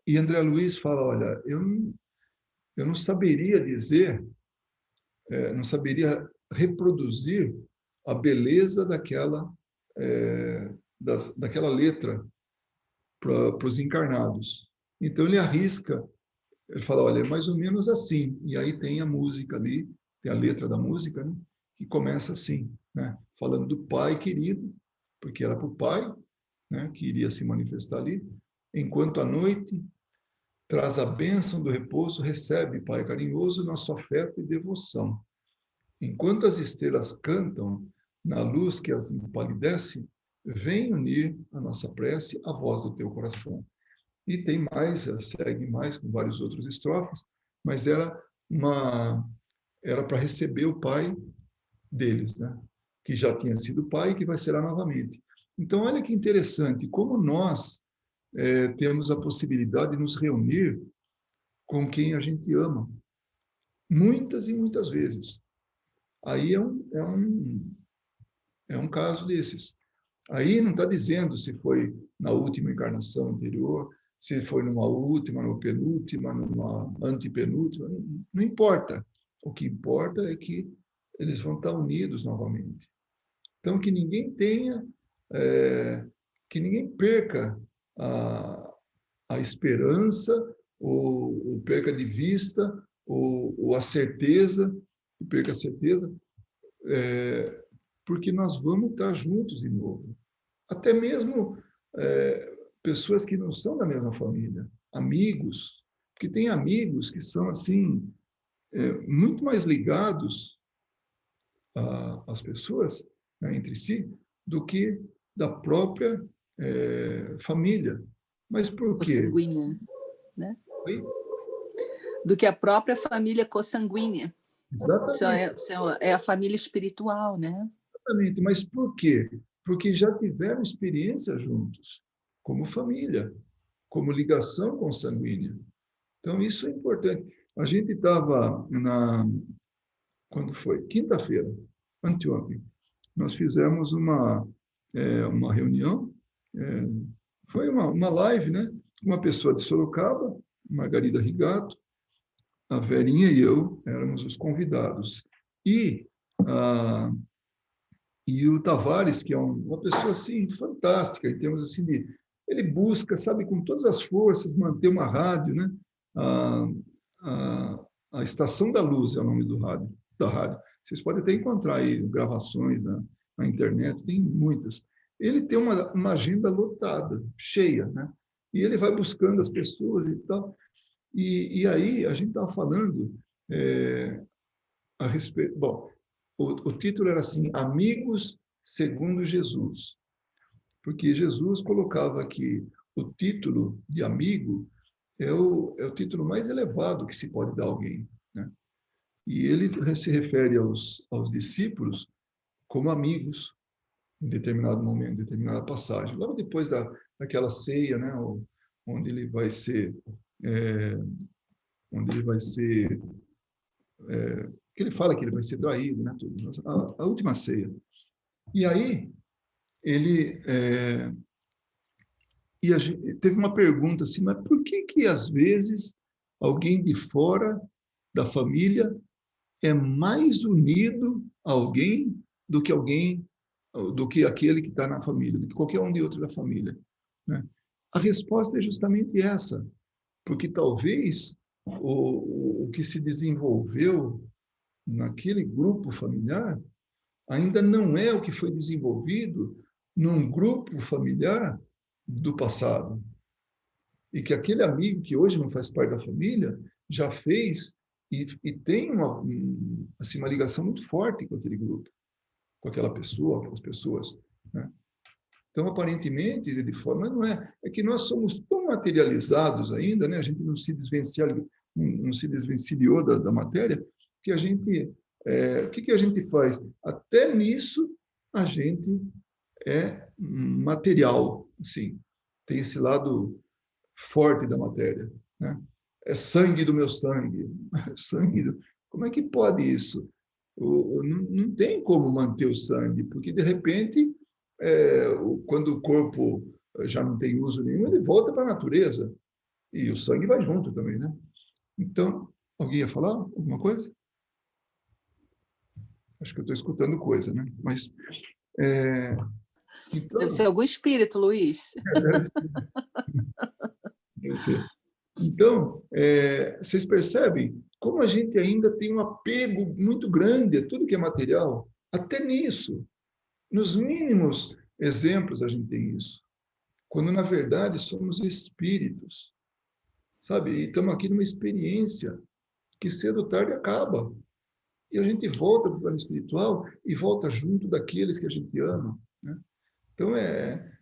E André Luiz fala, olha, eu não saberia dizer, não saberia reproduzir a beleza daquela letra para os encarnados. Então ele arrisca, ele fala, olha, é mais ou menos assim. E aí tem a música ali, tem a letra da música, né, que começa assim, né, falando do pai querido, porque era para o pai, né, que iria se manifestar ali. Enquanto a noite traz a bênção do repouso, recebe, pai carinhoso, nosso afeto e devoção. Enquanto as estrelas cantam, na luz que as empalidece, vem unir a nossa prece à voz do teu coração. E tem mais, segue mais com vários outros estrofes, mas era para receber o pai deles, né? Que já tinha sido pai e que vai ser novamente. Então, olha que interessante, como nós temos a possibilidade de nos reunir com quem a gente ama, muitas e muitas vezes. Aí é um caso desses. Aí não está dizendo se foi na última encarnação anterior, se foi numa última, numa penúltima, numa antepenúltima, não importa. O que importa é que eles vão estar unidos novamente. Então, que ninguém que ninguém perca a esperança, ou perca de vista, ou a certeza, perca a certeza, porque nós vamos estar juntos de novo. Até mesmo pessoas que não são da mesma família, amigos, porque tem amigos que são assim muito mais ligados às pessoas, né, entre si, do que da própria família. Mas por quê? Consanguínea, né? Oi? Do que a própria família consanguínea. Exatamente. É a família espiritual, né? Exatamente. Mas por quê? Porque já tiveram experiência juntos, como família, como ligação consanguínea. Então, isso é importante. A gente estava quando foi? Quinta-feira, anteontem, nós fizemos uma reunião, foi uma live, né? Uma pessoa de Sorocaba, Margarida Rigato, a Verinha e eu éramos os convidados. E o Tavares, que é uma pessoa assim fantástica em termos assim ele busca, sabe, com todas as forças manter uma rádio, né? A Estação da Luz é o nome da rádio. Vocês podem até encontrar aí gravações na internet, tem muitas. Ele tem uma agenda lotada, cheia, né? E ele vai buscando as pessoas e tal. E aí a gente estava falando a respeito. Bom, o título era assim: Amigos segundo Jesus, porque Jesus colocava que o título de amigo é o título mais elevado que se pode dar a alguém, né? E ele se refere aos discípulos como amigos em determinado momento, em determinada passagem. Logo depois daquela ceia, né, onde ele vai ser que ele fala que ele vai ser traído, né, tudo. A última ceia. E aí ele a gente, teve uma pergunta assim, mas por que às vezes alguém de fora da família é mais unido a alguém do que aquele que está na família, do que qualquer um de outro da família, né? A resposta é justamente essa, porque talvez o que se desenvolveu naquele grupo familiar ainda não é o que foi desenvolvido num grupo familiar do passado. E que aquele amigo que hoje não faz parte da família já fez e tem assim, uma ligação muito forte com aquele grupo, com aquela pessoa, aquelas pessoas, né? Então, aparentemente, de forma, não é. É que nós somos tão materializados ainda, né? A gente não se desvencilhou da matéria, que a gente... o que a gente faz? Até nisso, a gente é material, assim. Tem esse lado forte da matéria, né? É sangue do meu sangue. Como é que pode isso? Não tem como manter o sangue, porque, de repente, quando o corpo já não tem uso nenhum, ele volta para a natureza. E o sangue vai junto também, né? Então, alguém ia falar alguma coisa? Acho que eu estou escutando coisa, né? Mas, Deve então, ser algum espírito, Luiz. deve ser. Deve ser. Então, vocês percebem como a gente ainda tem um apego muito grande a tudo que é material? Até nisso. Nos mínimos exemplos a gente tem isso. Quando, na verdade, somos espíritos, sabe? E estamos aqui numa experiência que cedo ou tarde acaba. E a gente volta para o plano espiritual e volta junto daqueles que a gente ama, né? Então, é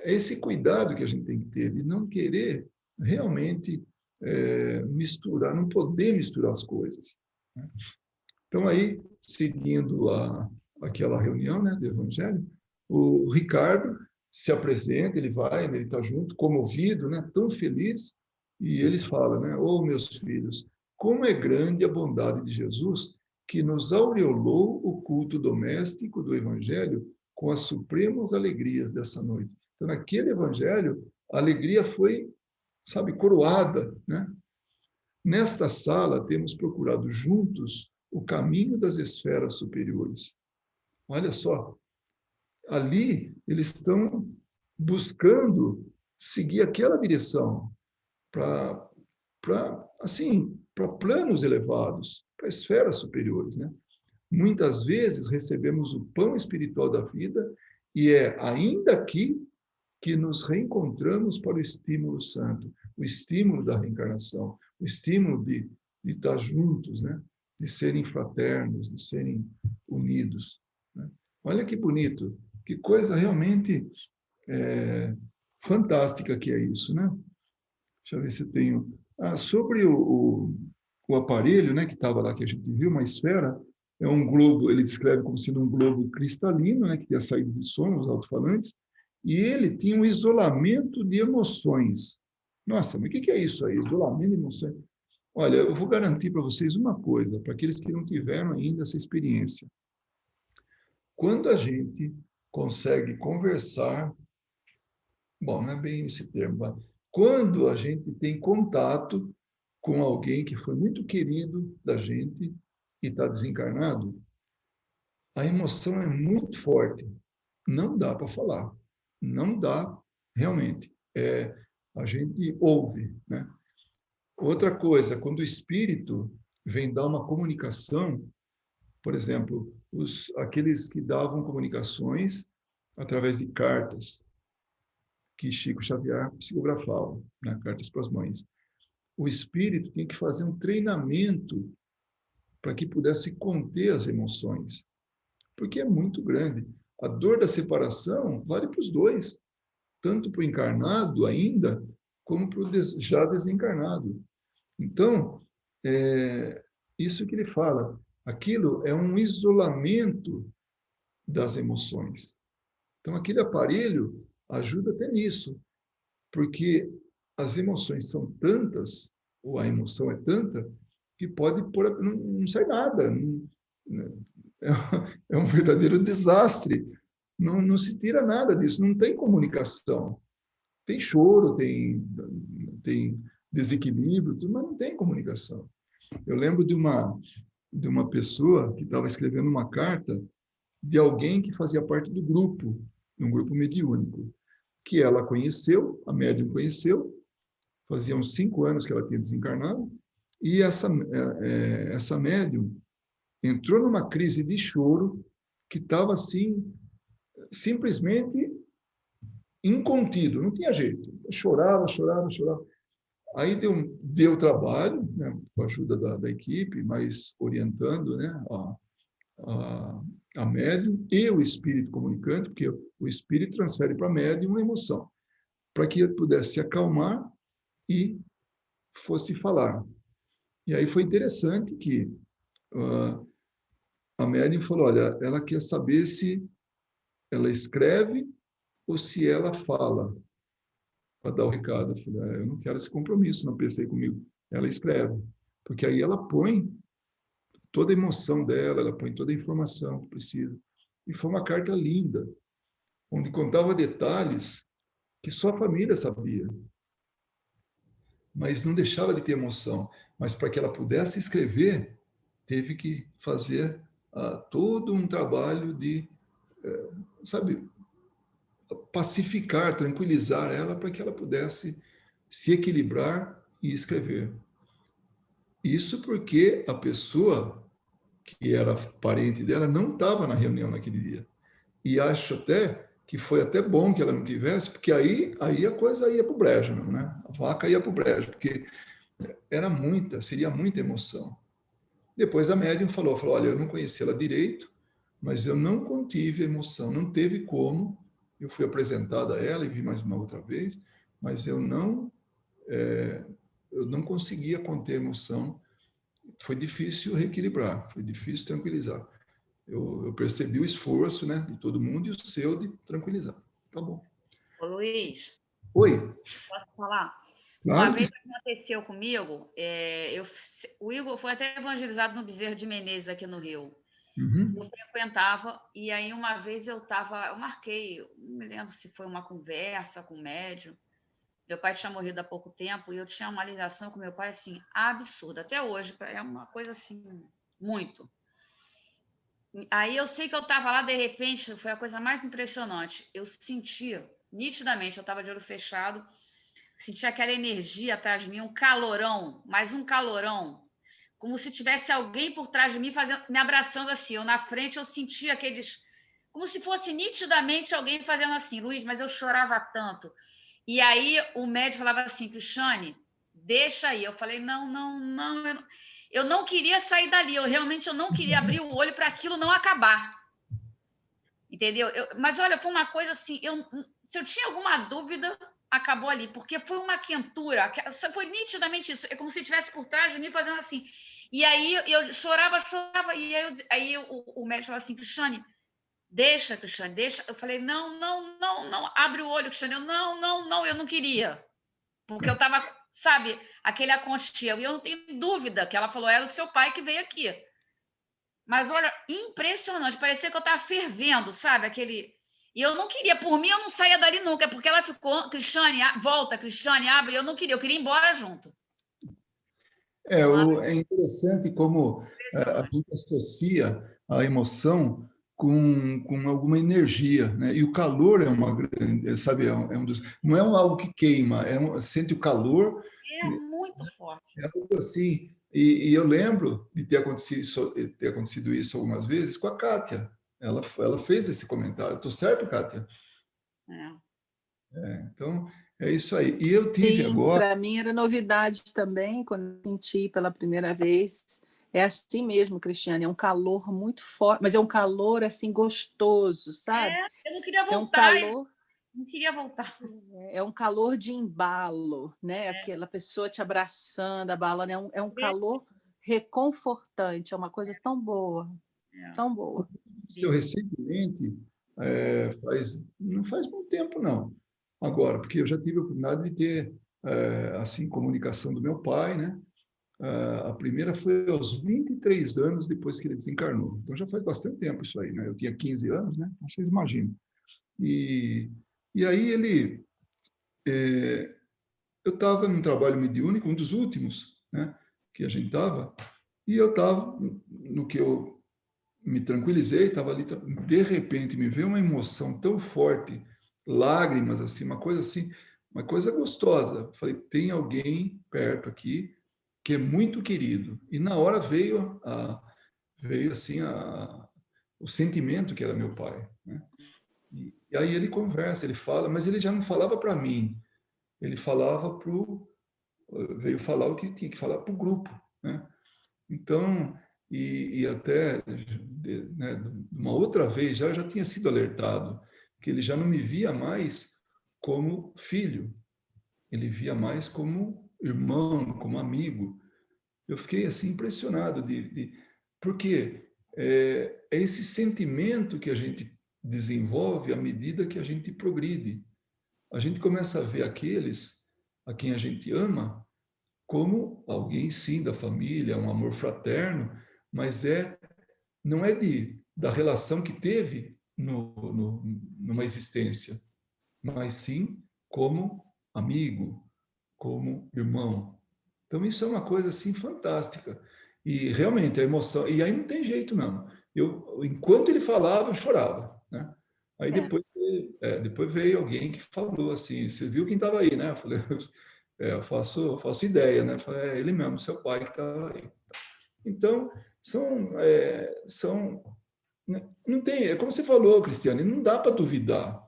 esse cuidado que a gente tem que ter, de não querer realmente misturar, não poder misturar as coisas, né? Então, aí, seguindo aquela reunião, né, do Evangelho, o Ricardo se apresenta, ele vai, ele está junto, comovido, né, tão feliz, e eles falam, né, meus filhos, como é grande a bondade de Jesus, que nos aureolou o culto doméstico do Evangelho com as supremas alegrias dessa noite. Então, naquele Evangelho, a alegria foi, sabe, coroada, né? Nesta sala, temos procurado juntos o caminho das esferas superiores. Olha só, ali eles estão buscando seguir aquela direção para assim, para planos elevados, para esferas superiores, né? Muitas vezes recebemos o pão espiritual da vida e é ainda aqui que nos reencontramos para o estímulo santo, o estímulo da reencarnação, o estímulo de estar juntos, né? De serem fraternos, de serem unidos, né? Olha que bonito, que coisa realmente fantástica que é isso, né? Deixa eu ver se tenho... sobre o aparelho, né, que estava lá, que a gente viu, uma esfera, é um globo, ele descreve como sendo um globo cristalino, né, que tem a saída de som, os alto-falantes, e ele tinha um isolamento de emoções. Nossa, mas o que é isso aí? Isolamento de emoções? Olha, eu vou garantir para vocês uma coisa, para aqueles que não tiveram ainda essa experiência. Quando a gente consegue conversar, bom, não é bem esse termo, mas quando a gente tem contato com alguém que foi muito querido da gente e está desencarnado, a emoção é muito forte. Não dá para falar. Não dá, realmente. A gente ouve, né? Outra coisa, quando o espírito vem dar uma comunicação, por exemplo, aqueles que davam comunicações através de cartas, que Chico Xavier psicografava, né? Cartas para as mães. O espírito tinha que fazer um treinamento para que pudesse conter as emoções, porque é muito grande. A dor da separação vale para os dois, tanto para o encarnado ainda, como para o já desencarnado. Então, isso que ele fala, aquilo é um isolamento das emoções. Então, aquele aparelho ajuda até nisso, porque as emoções são tantas, ou a emoção é tanta, que pode pôr, não sai nada. É um verdadeiro desastre. Não se tira nada disso, não tem comunicação. Tem choro, tem desequilíbrio, tudo, mas não tem comunicação. Eu lembro de uma pessoa que estava escrevendo uma carta de alguém que fazia parte do grupo, um grupo mediúnico, que ela conheceu, a médium conheceu, fazia uns 5 anos que ela tinha desencarnado, e essa médium entrou numa crise de choro que estava assim, simplesmente incontido, não tinha jeito. Chorava, chorava, chorava. Aí deu trabalho, né, com a ajuda da equipe, mas orientando, né, a médium e o espírito comunicante, porque o espírito transfere para a médium uma emoção, para que ele pudesse se acalmar e fosse falar. E aí foi interessante que a médium falou, olha, ela quer saber se ela escreve ou se ela fala para dar o recado. Eu falei, eu não quero esse compromisso, não pensei comigo. Ela escreve, porque aí ela põe toda a emoção dela, ela põe toda a informação que precisa. E foi uma carta linda, onde contava detalhes que só a família sabia, mas não deixava de ter emoção. Mas para que ela pudesse escrever, teve que fazer todo um trabalho de, sabe, pacificar, tranquilizar ela para que ela pudesse se equilibrar e escrever. Isso porque a pessoa que era parente dela não estava na reunião naquele dia. E acho até que foi até bom que ela não tivesse, porque aí a coisa ia para o brejo, mesmo, né? A vaca ia para o brejo, porque seria muita emoção. Depois a médium falou, olha, eu não conheci ela direito, mas eu não contive emoção, não teve como. Eu fui apresentada a ela e vi mais uma outra vez, mas eu não conseguia conter emoção. Foi difícil reequilibrar, foi difícil tranquilizar. Eu percebi o esforço, né, de todo mundo e o seu de tranquilizar. Tá bom. Ô, Luiz, Oi. posso falar? Claro Uma que vez aconteceu comigo, o Igor foi até evangelizado no Bezerro de Menezes, aqui no Rio. uhum. Eu frequentava, e aí uma vez eu marquei, não me lembro se foi uma conversa com o médium. Meu pai tinha morrido há pouco tempo e eu tinha uma ligação com meu pai, assim, absurda. Até hoje, é uma coisa assim, muito. Aí eu sei que eu estava lá, de repente, foi a coisa mais impressionante. Eu sentia, nitidamente, eu estava de olho fechado, sentia aquela energia atrás de mim, um calorão, mais um calorão, como se tivesse alguém por trás de mim me abraçando assim. Eu na frente, eu sentia aqueles, como se fosse nitidamente alguém fazendo assim, Luiz, mas eu chorava tanto. E aí o médico falava assim, Cristiane, deixa aí. Eu falei, não, eu não queria sair dali, eu não queria abrir o olho para aquilo não acabar. Entendeu? Mas olha, foi uma coisa assim, se eu tinha alguma dúvida, acabou ali, porque foi uma quentura, foi nitidamente isso, é como se estivesse por trás de mim fazendo assim. E aí eu chorava, e aí o médico falava assim, Cristiane, deixa. Eu falei, não, abre o olho, Cristiane. Eu não queria. Porque eu estava, sabe, aquele aconchego. E eu não tenho dúvida que ela falou, era o seu pai que veio aqui. Mas, olha, impressionante. Parecia que eu estava fervendo, sabe? E eu não queria, por mim, eu não saía dali nunca, porque ela ficou, Cristiane, volta, Cristiane, abre. Eu queria ir embora junto. É interessante como a gente associa a emoção com alguma energia, né? E o calor é uma grande, sabe, não é algo que queima, sente o calor. É muito forte. É algo assim. E eu lembro de ter acontecido isso algumas vezes com a Kátia. Ela fez esse comentário. Estou certo, Kátia? Então, é isso aí. E eu tive Sim, agora. para mim era novidade também, quando eu senti pela primeira vez. É assim mesmo, Cristiane, é um calor muito forte, mas é um calor assim gostoso, sabe? Eu não queria voltar. É um calor, não queria voltar. É um calor de embalo, né? Aquela pessoa te abraçando, abalando, é um calor reconfortante, é uma coisa tão boa, tão boa. Eu recentemente, não faz muito tempo, não. Agora, porque eu já tive a oportunidade de ter, assim, comunicação do meu pai, né? A primeira foi aos 23 anos depois que ele desencarnou. Então, já faz bastante tempo isso aí, né? Eu tinha 15 anos, né? Então, vocês imaginam. E aí eu estava num trabalho mediúnico, um dos últimos, né? Que a gente estava, e eu estava, no que eu me tranquilizei, estava ali, de repente me veio uma emoção tão forte, lágrimas, assim, uma coisa gostosa. Falei, tem alguém perto aqui que é muito querido. E na hora veio assim o sentimento que era meu pai, né? E aí ele conversa, ele fala, mas ele já não falava para mim, ele falava veio falar o que tinha que falar para o grupo, né? Então, e até, né, uma outra vez, já tinha sido alertado que ele já não me via mais como filho, ele via mais como irmão, como amigo. Eu fiquei assim impressionado porque é esse sentimento que a gente desenvolve à medida que a gente progride. A gente começa a ver aqueles a quem a gente ama como alguém, sim, da família, um amor fraterno, mas não é da relação que teve numa existência, mas sim como amigo, como irmão. Então, isso é uma coisa assim fantástica. E realmente a emoção. E aí não tem jeito, não. Enquanto ele falava, eu chorava, né? Aí É. depois veio alguém que falou assim: Você viu quem estava aí, né? Eu falei: Eu faço ideia, né? Eu falei: É ele mesmo, seu pai que estava aí. Então, são. Não tem. É como você falou, Cristiane, não dá para duvidar.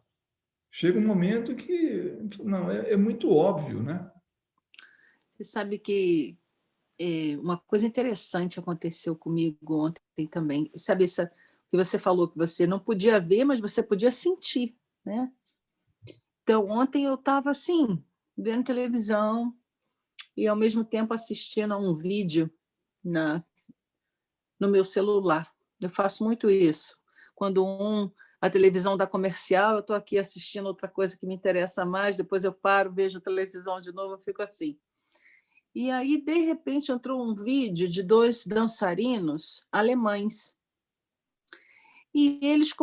Chega um momento que. Não, é muito óbvio, né? Você sabe que uma coisa interessante aconteceu comigo ontem também. Sabe essa que você falou que você não podia ver, mas você podia sentir, né? Então, ontem eu estava assim, vendo televisão e, ao mesmo tempo, assistindo a um vídeo no meu celular. Eu faço muito isso. Quando a televisão dá comercial, eu estou aqui assistindo outra coisa que me interessa mais, depois eu paro, vejo a televisão de novo, eu fico assim. E aí, de repente, entrou um vídeo de 2 dançarinos alemães. E eles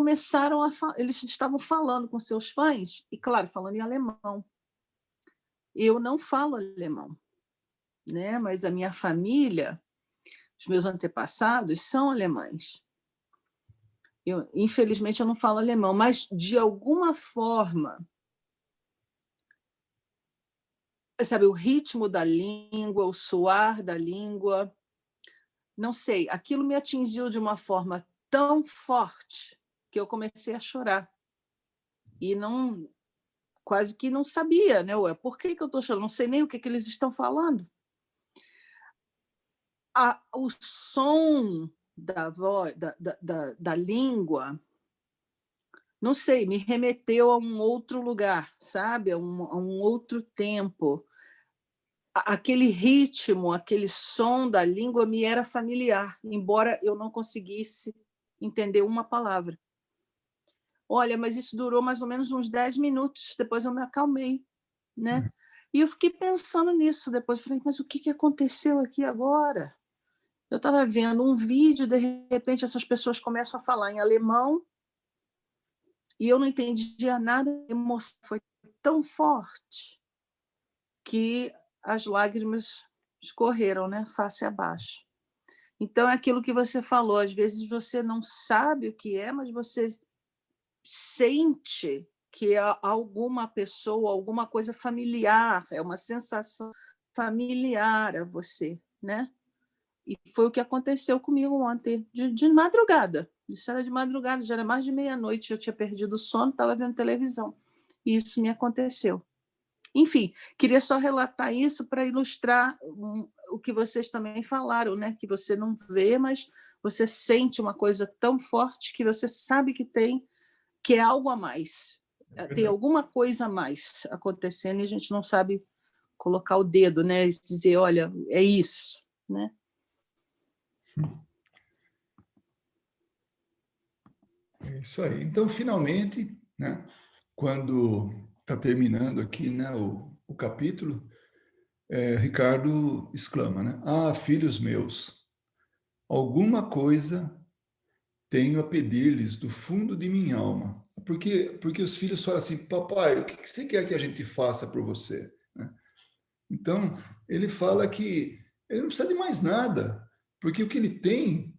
eles estavam falando com seus fãs, e, claro, falando em alemão. Eu não falo alemão, né? Mas a minha família, os meus antepassados, são alemães. Infelizmente, eu não falo alemão, mas, de alguma forma, sabe, o ritmo da língua, o soar da língua, não sei, aquilo me atingiu de uma forma tão forte que eu comecei a chorar. E não, quase que não sabia, né? Ué, por que eu estou chorando? Não sei nem o que eles estão falando. O som da voz, da língua, não sei, me remeteu a um outro lugar, sabe? A um outro tempo. Aquele ritmo, aquele som da língua me era familiar, embora eu não conseguisse entender uma palavra. Olha, mas isso durou mais ou menos uns 10 minutos, depois eu me acalmei, né? E eu fiquei pensando nisso depois, falei, mas o que aconteceu aqui agora? Eu estava vendo um vídeo, de repente essas pessoas começam a falar em alemão e eu não entendia nada, a emoção foi tão forte que as lágrimas escorreram, né, face abaixo. Então, é aquilo que você falou, às vezes você não sabe o que é, mas você sente que é alguma pessoa, alguma coisa familiar, é uma sensação familiar a você, né? E foi o que aconteceu comigo ontem, de madrugada. Isso era de madrugada, já era mais de meia-noite, eu tinha perdido o sono, estava vendo televisão. E isso me aconteceu. Enfim, queria só relatar isso para ilustrar o que vocês também falaram, né? Que você não vê, mas você sente uma coisa tão forte que você sabe que é algo a mais. Tem alguma coisa a mais acontecendo e a gente não sabe colocar o dedo, né? E dizer, olha, é isso, né? É isso aí. Então, finalmente, né, quando está terminando aqui, né, o capítulo, Ricardo exclama, né? Ah, filhos meus, alguma coisa tenho a pedir-lhes do fundo de minha alma. Porque os filhos falam assim, papai, o que você quer que a gente faça por você? Né? Então, ele fala que ele não precisa de mais nada, porque o que ele tem,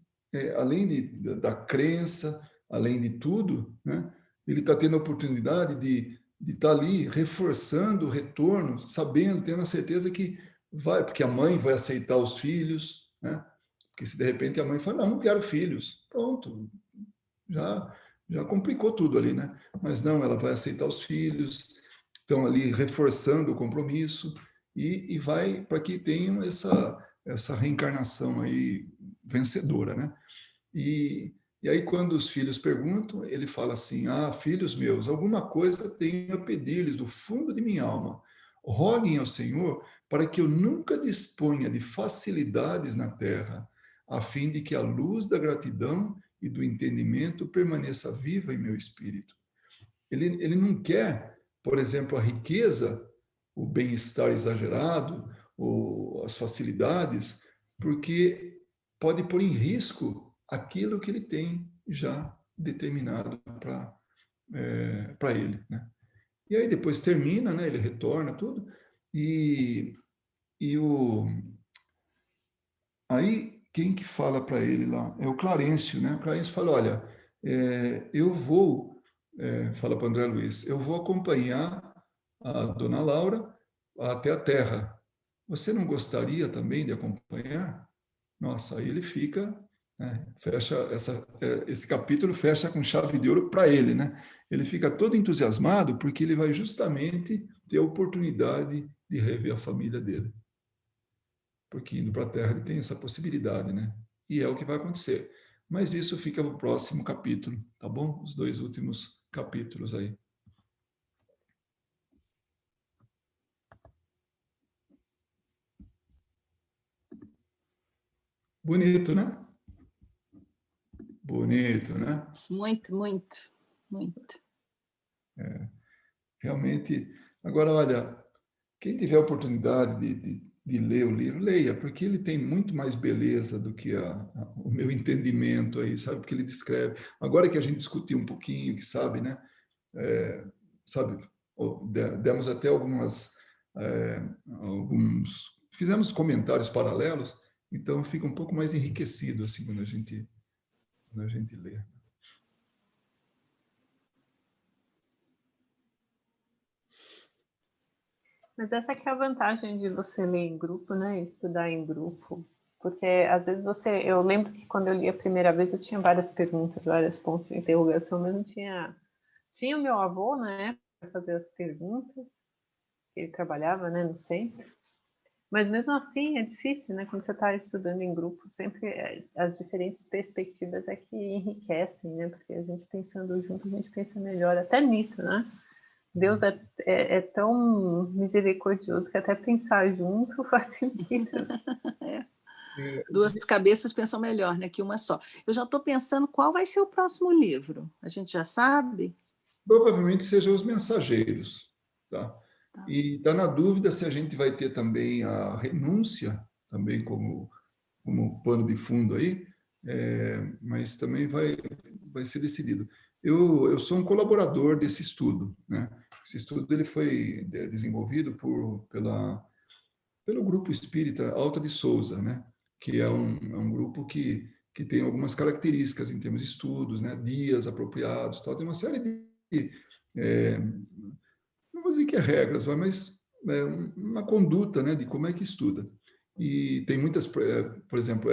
além da crença, além de tudo, né? Ele está tendo a oportunidade de estar ali reforçando o retorno, sabendo, tendo a certeza que vai, porque a mãe vai aceitar os filhos, né? Porque se de repente a mãe fala, não quero filhos, pronto, já, já complicou tudo ali, né? Mas não, ela vai aceitar os filhos, estão ali reforçando o compromisso, e vai para que tenham essa reencarnação aí vencedora, né? E aí, quando os filhos perguntam, ele fala assim: Ah, filhos meus, alguma coisa tenho a pedir-lhes do fundo de minha alma. Roguem ao Senhor para que eu nunca disponha de facilidades na terra, a fim de que a luz da gratidão e do entendimento permaneça viva em meu espírito. Ele não quer, por exemplo, a riqueza, o bem-estar exagerado, ou as facilidades, porque pode pôr em risco aquilo que ele tem já determinado para ele, né? E aí depois termina, né? Ele retorna tudo e, e aí quem que fala para ele lá é o Clarencio, né? O Clarencio fala, olha, eu vou, fala para André Luiz, eu vou acompanhar a dona Laura até a Terra. Você não gostaria também de acompanhar? Nossa, aí ele fica, né, fecha esse capítulo fecha com chave de ouro para ele, né? Ele fica todo entusiasmado porque ele vai justamente ter a oportunidade de rever a família dele. Porque indo para a Terra ele tem essa possibilidade, né? E é o que vai acontecer. Mas isso fica no próximo capítulo, tá bom? Os 2 últimos capítulos aí. Bonito, né? Bonito, né? Muito, muito, muito. Realmente. Agora, olha, quem tiver a oportunidade de ler o livro, leia, porque ele tem muito mais beleza do que o meu entendimento aí, sabe? Porque ele descreve. Agora que a gente discutiu um pouquinho, que sabe, né? Sabe, demos até fizemos comentários paralelos, então fica um pouco mais enriquecido assim quando a gente lê. Mas essa que é a vantagem de você ler em grupo, né? Estudar em grupo. Porque às vezes eu lembro que quando eu li a primeira vez eu tinha várias perguntas, vários pontos de interrogação, mas não tinha o meu avô, né, para fazer as perguntas. Ele trabalhava, né, no centro. Mas mesmo assim é difícil, né? Quando você está estudando em grupo, sempre as diferentes perspectivas é que enriquecem, né? Porque a gente pensando junto, a gente pensa melhor até nisso, né? Deus é tão misericordioso que até pensar junto facilita. Duas cabeças pensam melhor, né, que uma só. Eu já estou pensando qual vai ser o próximo livro. A gente já sabe? Provavelmente sejam os mensageiros, tá? E está na dúvida se a gente vai ter também a renúncia, também como pano de fundo aí, mas também vai ser decidido. Eu sou um colaborador desse estudo, né? Esse estudo ele foi desenvolvido pelo Grupo Espírita Alta de Souza, né? Que é um grupo que tem algumas características em termos de estudos, né? Dias apropriados, tal. Tem uma série de não vou dizer que é regras, mas uma conduta, né? De como é que estuda. E tem muitas, por exemplo,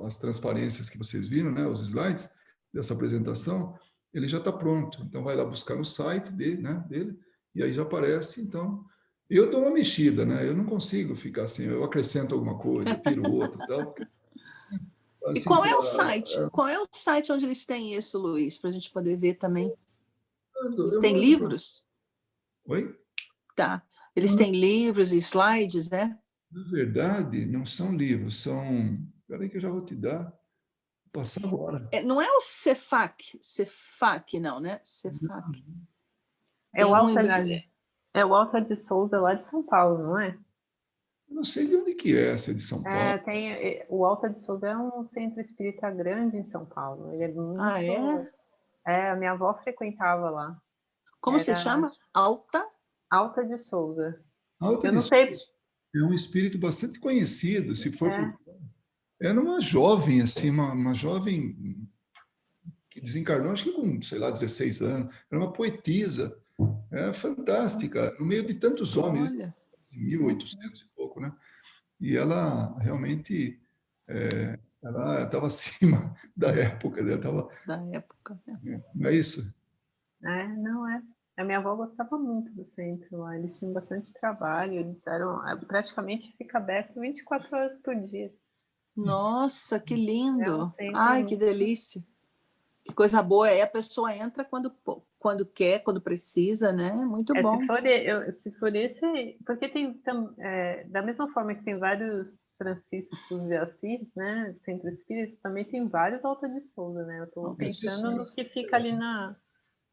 as transparências que vocês viram, né? Os slides dessa apresentação, ele já está pronto. Então vai lá buscar no site dele e aí já aparece. Então eu dou uma mexida, né? Eu não consigo ficar assim. Eu acrescento alguma coisa, tiro outra, tal. E Assim, qual é o site? Qual é o site onde eles têm isso, Luiz, para a gente poder ver também? Eles eu têm mando livros? Oi? Tá. Eles têm livros e slides, né? Na verdade, não são livros, são. Espera que eu já vou te dar. Vou passar agora. Não é o Cefac, não, né? Cefac. É Tem um em Brasília. É o Alta de Souza lá de São Paulo, não é? Eu não sei de onde que é, se é de São Paulo. O Alta de Souza é um centro espírita grande em São Paulo. Ele é muito. Ah, é? A minha avó frequentava lá. Como se chama? Alta de Souza. Alta Eu de não sei. É um espírito bastante conhecido, se for era uma jovem, assim, uma jovem que desencarnou, acho que com, sei lá, 16 anos. Era uma poetisa, fantástica, no meio de tantos homens, Olha. 1800 e pouco, né? E ela realmente ela estava acima da época dela. Da época. Não é isso? Não é. A minha avó gostava muito do centro lá, eles tinham bastante trabalho, eles eram praticamente fica aberto 24 horas por dia. Nossa, que É um lindo! centro Ai, que muito. delícia! Que coisa boa. Aí a pessoa entra quando quer, quando precisa, né? Muito bom. Se for esse, porque tem da mesma forma que tem vários Franciscos de Assis, né, Centro Espírita, também tem vários Alta de Souza, né? Eu estou Alta de pensando Souza. no que fica ali lá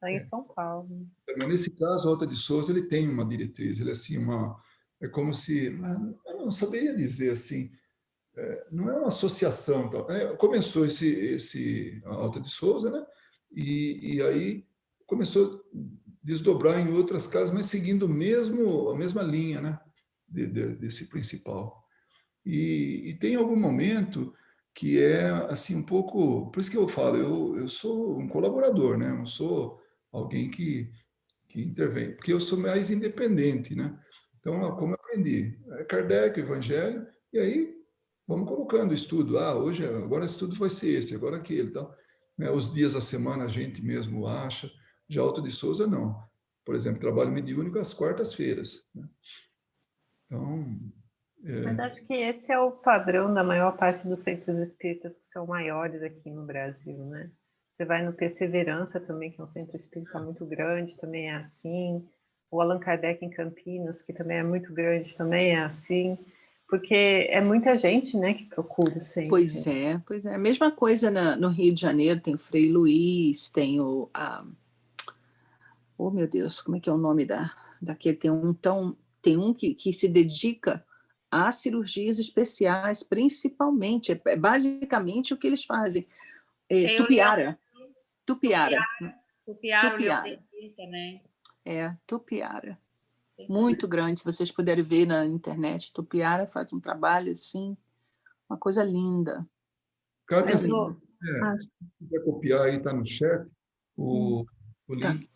em São Paulo. Mas nesse caso, a Alta de Souza, ele tem uma diretriz, ele é assim, é como se, eu não saberia dizer assim, não é uma associação, tal. Começou a Alta de Souza, né? E aí começou a desdobrar em outras casas, mas seguindo a mesma linha, né? Desse principal. E tem algum momento que é assim um pouco, por isso que eu falo, eu sou um colaborador, né? Eu não sou alguém que intervém, porque eu sou mais independente, né? Então, como eu aprendi, Kardec, Evangelho, e aí vamos colocando o estudo. Hoje, agora o estudo vai ser esse, agora aquele, então, né? Os dias da semana a gente mesmo acha. Já Alto de Souza não. Por exemplo, trabalho mediúnico às quartas-feiras, né? Então, Mas acho que esse é o padrão da maior parte dos centros espíritas que são maiores aqui no Brasil, né? Você vai no Perseverança também, que é um centro espírita muito grande, também é assim. O Allan Kardec em Campinas, que também é muito grande, também é assim. Porque é muita gente, né, que procura o centro. Pois é, pois é. A mesma coisa no Rio de Janeiro, tem o Frei Luiz, tem oh, meu Deus, como é que é o nome daquele? Tem um que se dedica a cirurgias especiais, principalmente, basicamente o que eles fazem. Tem o Tupiara. Tupiara. Tupiara, o Leopoldita também. Tupiara. Muito grande, se vocês puderem ver na internet. Tupiara faz um trabalho, assim, uma coisa linda. Kátia, Mas se quiser copiar aí, está no chat, o link.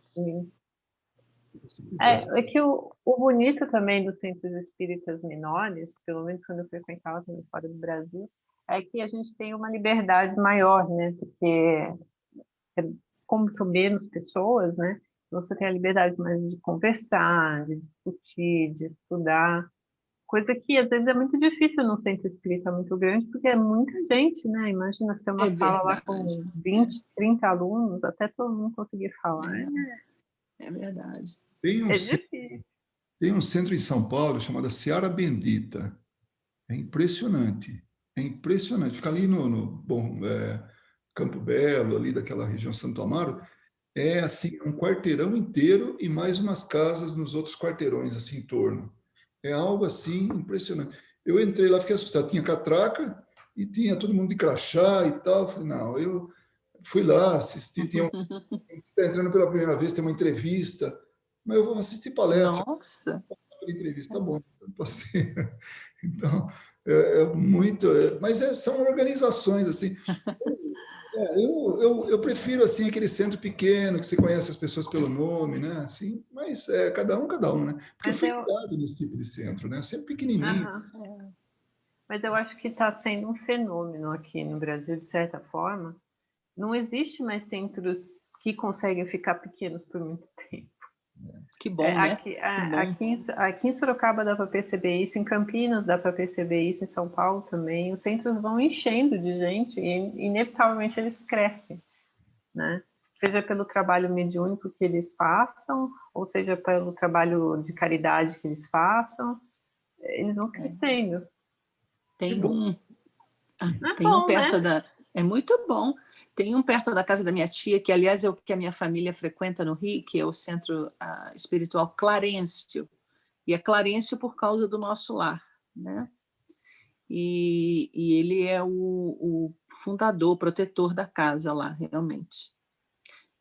É que o bonito também dos centros espíritas menores, pelo menos quando eu frequentava também fora do Brasil, é que a gente tem uma liberdade maior, né? Porque como são menos pessoas, né? Você tem a liberdade mais de conversar, de discutir, de estudar, coisa que às vezes é muito difícil num centro espírita muito grande, porque é muita gente, né? Imagina você ter uma sala lá com 20, 30 alunos, até todo mundo conseguir falar. É verdade. Difícil. Tem um centro em São Paulo chamado Seara Bendita. É impressionante. É impressionante. Fica ali no Campo Belo, ali daquela região Santo Amaro. É assim, um quarteirão inteiro e mais umas casas nos outros quarteirões, assim, em torno. É algo assim impressionante. Eu entrei lá, fiquei assustado. Tinha catraca e tinha todo mundo de crachá e tal. Eu falei, não, eu fui lá, assisti. Você está entrando pela primeira vez, tem uma entrevista, mas eu vou assistir palestra. Nossa! Entrevista, tá bom. Então, passei. Então, muito. Mas são organizações, assim. Eu prefiro assim aquele centro pequeno que você conhece as pessoas pelo nome, né? Assim, mas cada um, né? Porque eu fui criado nesse tipo de centro, né? Sempre pequenininho. Mas eu acho que está sendo um fenômeno aqui no Brasil, de certa forma. Não existe mais centros que conseguem ficar pequenos por muito tempo. Que bom, né? Aqui em Sorocaba dá para perceber isso, em Campinas dá para perceber isso, em São Paulo também. Os centros vão enchendo de gente e, inevitavelmente, eles crescem, né? Seja pelo trabalho mediúnico que eles façam, ou seja pelo trabalho de caridade que eles façam, eles vão crescendo. Tem um perto É muito bom. Tem um perto da casa da minha tia, que aliás é o que a minha família frequenta no Rio, que é o Centro Espiritual Clarencio. E é Clarencio por causa do nosso lar, né? E ele é o fundador, protetor da casa lá, realmente.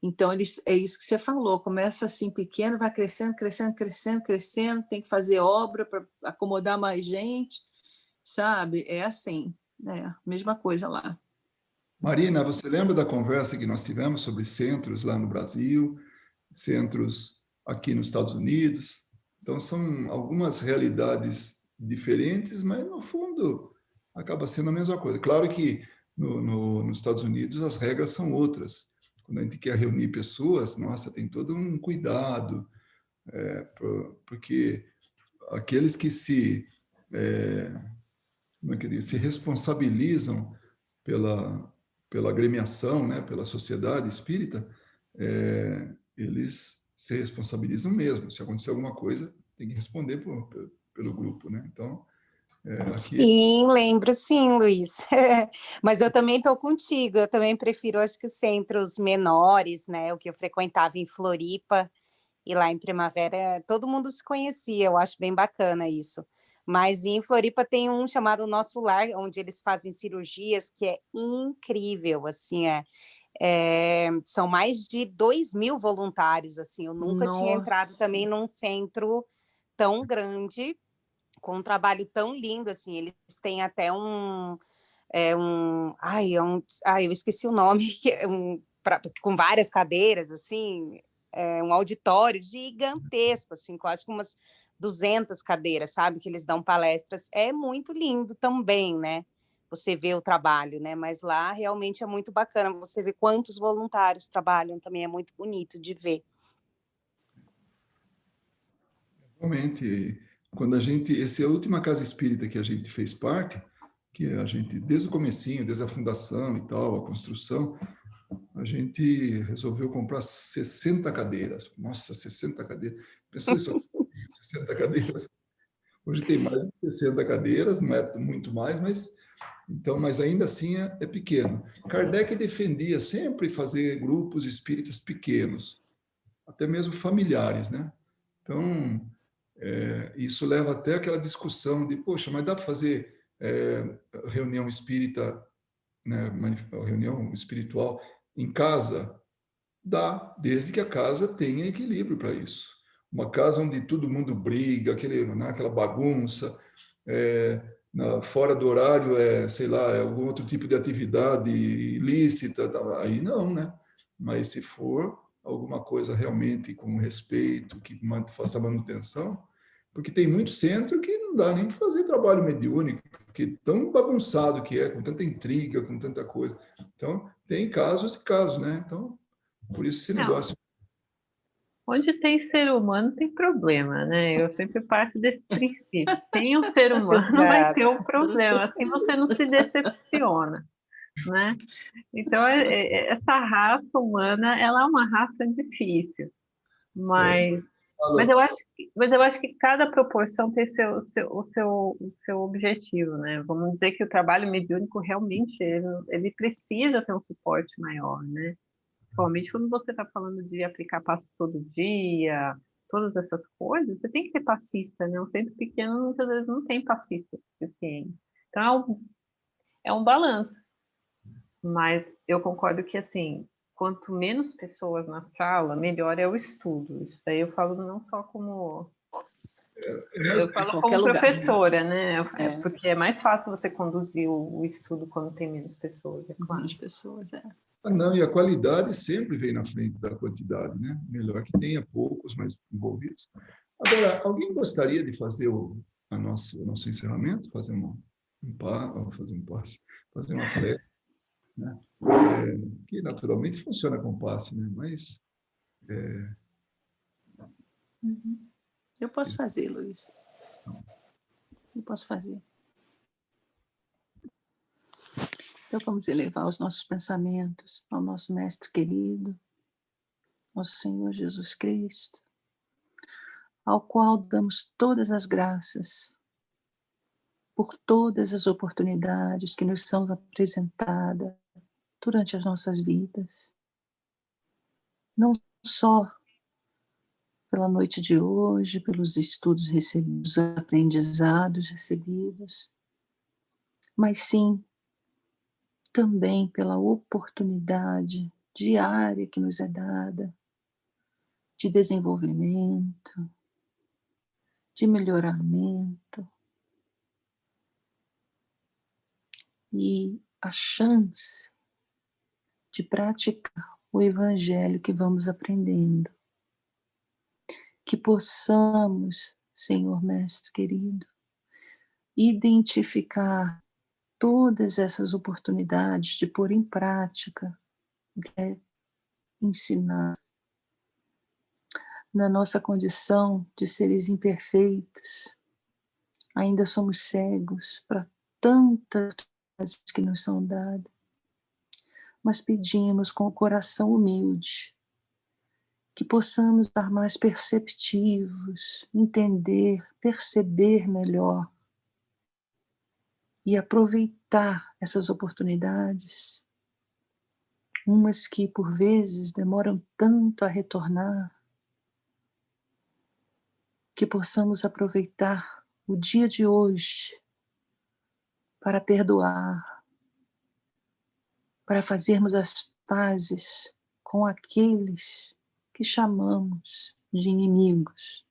Então, é isso que você falou, começa assim pequeno, vai crescendo, crescendo, crescendo, crescendo, tem que fazer obra para acomodar mais gente, sabe? É assim, mesma coisa lá. Marina, você lembra da conversa que nós tivemos sobre centros lá no Brasil, centros aqui nos Estados Unidos? Então, são algumas realidades diferentes, mas, no fundo, acaba sendo a mesma coisa. Claro que nos Estados Unidos as regras são outras. quando a gente quer reunir pessoas, nossa, tem todo um cuidado, porque aqueles que como é que eu digo, se responsabilizam pela agremiação, né, pela sociedade espírita, eles se responsabilizam mesmo. Se acontecer alguma coisa, tem que responder pelo grupo, né? Então, aqui... Sim, lembro sim, Luiz. Mas eu também estou contigo, eu também prefiro, acho que os centros menores, né? O que eu frequentava em Floripa, e lá em Primavera, todo mundo se conhecia, eu acho bem bacana isso. Mas em Floripa tem um chamado Nosso Lar, onde eles fazem cirurgias, que é incrível, assim, são mais de 2.000 voluntários, assim, eu nunca tinha entrado Nossa. também num centro tão grande, com um trabalho tão lindo, assim, eles têm até eu esqueci o nome, com várias cadeiras, assim, um auditório gigantesco, assim, quase com umas 200 cadeiras, sabe, que eles dão palestras, é muito lindo também, né, você vê o trabalho, né, mas lá realmente é muito bacana, você vê quantos voluntários trabalham, também é muito bonito de ver. Realmente, essa é a última casa espírita que a gente fez parte, que a gente, desde o comecinho, desde a fundação e tal, a construção, a gente resolveu comprar 60 cadeiras. Nossa, 60 cadeiras. Pensou isso? 60 cadeiras. Hoje tem mais de 60 cadeiras, não é muito mais, mas ainda assim é pequeno. Kardec defendia sempre fazer grupos espíritas pequenos, até mesmo familiares, né? Então, isso leva até aquela discussão de, poxa, mas dá para fazer reunião espírita, né, reunião espiritual em casa? Dá, desde que a casa tenha equilíbrio para isso. Uma casa onde todo mundo briga, aquela bagunça, fora do horário sei lá, algum outro tipo de atividade ilícita, tá, aí não, né? Mas se for alguma coisa realmente com respeito, que faça manutenção, porque tem muito centro que não dá nem para fazer trabalho mediúnico, porque tão bagunçado que com tanta intriga, com tanta coisa. Então, tem casos e casos, né? Então, por isso esse negócio. Onde tem ser humano tem problema, né? Eu sempre parto desse princípio. Tem um ser humano, vai ter um problema. Assim você não se decepciona, né? Então, essa raça humana, ela é uma raça difícil, mas eu acho que cada proporção tem o seu objetivo, né? Vamos dizer que o trabalho mediúnico realmente ele precisa ter um suporte maior, né? Principalmente quando você está falando de aplicar passe todo dia, todas essas coisas, você tem que ter passista, né? Um centro pequeno muitas vezes não tem passista suficiente. Então é um balanço. Mas eu concordo que, assim, quanto menos pessoas na sala, melhor é o estudo. Isso daí eu falo não só como... Eu falo como professora, né? Porque é mais fácil você conduzir o estudo quando tem menos pessoas, é claro. Menos pessoas, Não, e a qualidade sempre vem na frente da quantidade, né? Melhor que tenha poucos, mas envolvidos. Agora, alguém gostaria de fazer o nosso encerramento? Fazer fazer uma palestra, né? Que naturalmente funciona com passe, né? Mas... Eu posso fazer, Luiz. Eu posso fazer. Então, vamos elevar os nossos pensamentos ao nosso Mestre querido, nosso Senhor Jesus Cristo, ao qual damos todas as graças por todas as oportunidades que nos são apresentadas durante as nossas vidas. Não só pela noite de hoje, pelos estudos recebidos, aprendizados recebidos, mas sim também pela oportunidade diária que nos é dada de desenvolvimento, de melhoramento e a chance de praticar o Evangelho que vamos aprendendo. Que possamos, Senhor Mestre querido, identificar todas essas oportunidades de pôr em prática, né, ensinando. Na nossa condição de seres imperfeitos, ainda somos cegos para tantas coisas que nos são dadas, mas pedimos com o coração humilde que possamos estar mais perceptivos, entender, perceber melhor e aproveitar essas oportunidades, umas que por vezes demoram tanto a retornar, que possamos aproveitar o dia de hoje para perdoar, para fazermos as pazes com aqueles que chamamos de inimigos.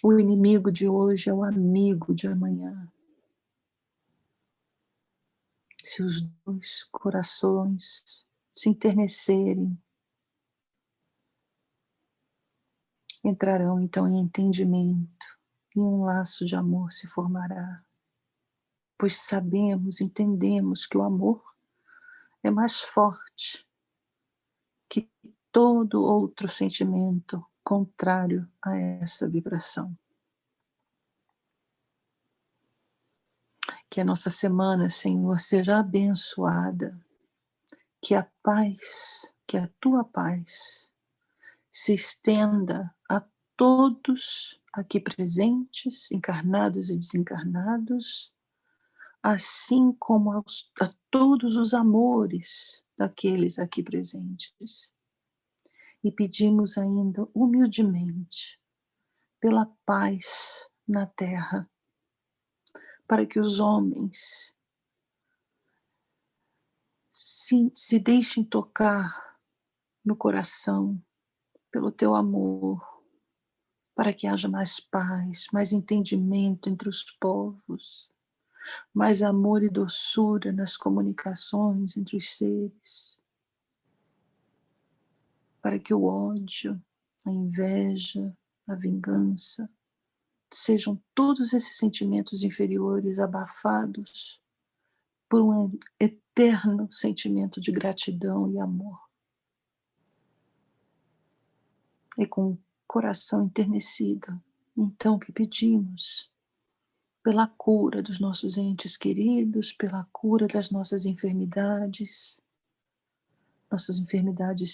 O inimigo de hoje é o amigo de amanhã. Se os dois corações se enternecerem, entrarão então em entendimento e um laço de amor se formará. Pois sabemos, entendemos que o amor é mais forte que todo outro sentimento contrário a essa vibração. Que a nossa semana, Senhor, seja abençoada, que a paz, que a tua paz se estenda a todos aqui presentes, encarnados e desencarnados, assim como a todos os amores daqueles aqui presentes. E pedimos ainda humildemente pela paz na terra, para que os homens se deixem tocar no coração pelo teu amor, para que haja mais paz, mais entendimento entre os povos, mais amor e doçura nas comunicações entre os seres, para que o ódio, a inveja, a vingança, sejam todos esses sentimentos inferiores abafados por um eterno sentimento de gratidão e amor. E com o coração enternecido, então que pedimos pela cura dos nossos entes queridos, pela cura das nossas enfermidades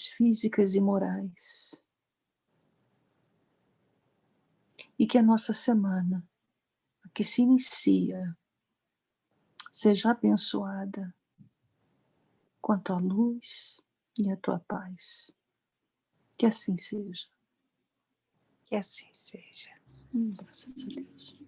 físicas e morais. E que a nossa semana, a que se inicia, seja abençoada com a tua luz e a tua paz. Que assim seja. Que assim seja. Graças a Deus.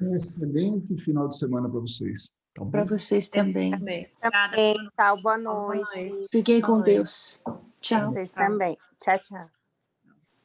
Um excelente final de semana para vocês. Tá bom? Para vocês também. Também. Obrigada. Tchau, boa Boa noite. noite. Fiquem com Boa noite. Deus. Tchau. Vocês também. Tchau, tchau.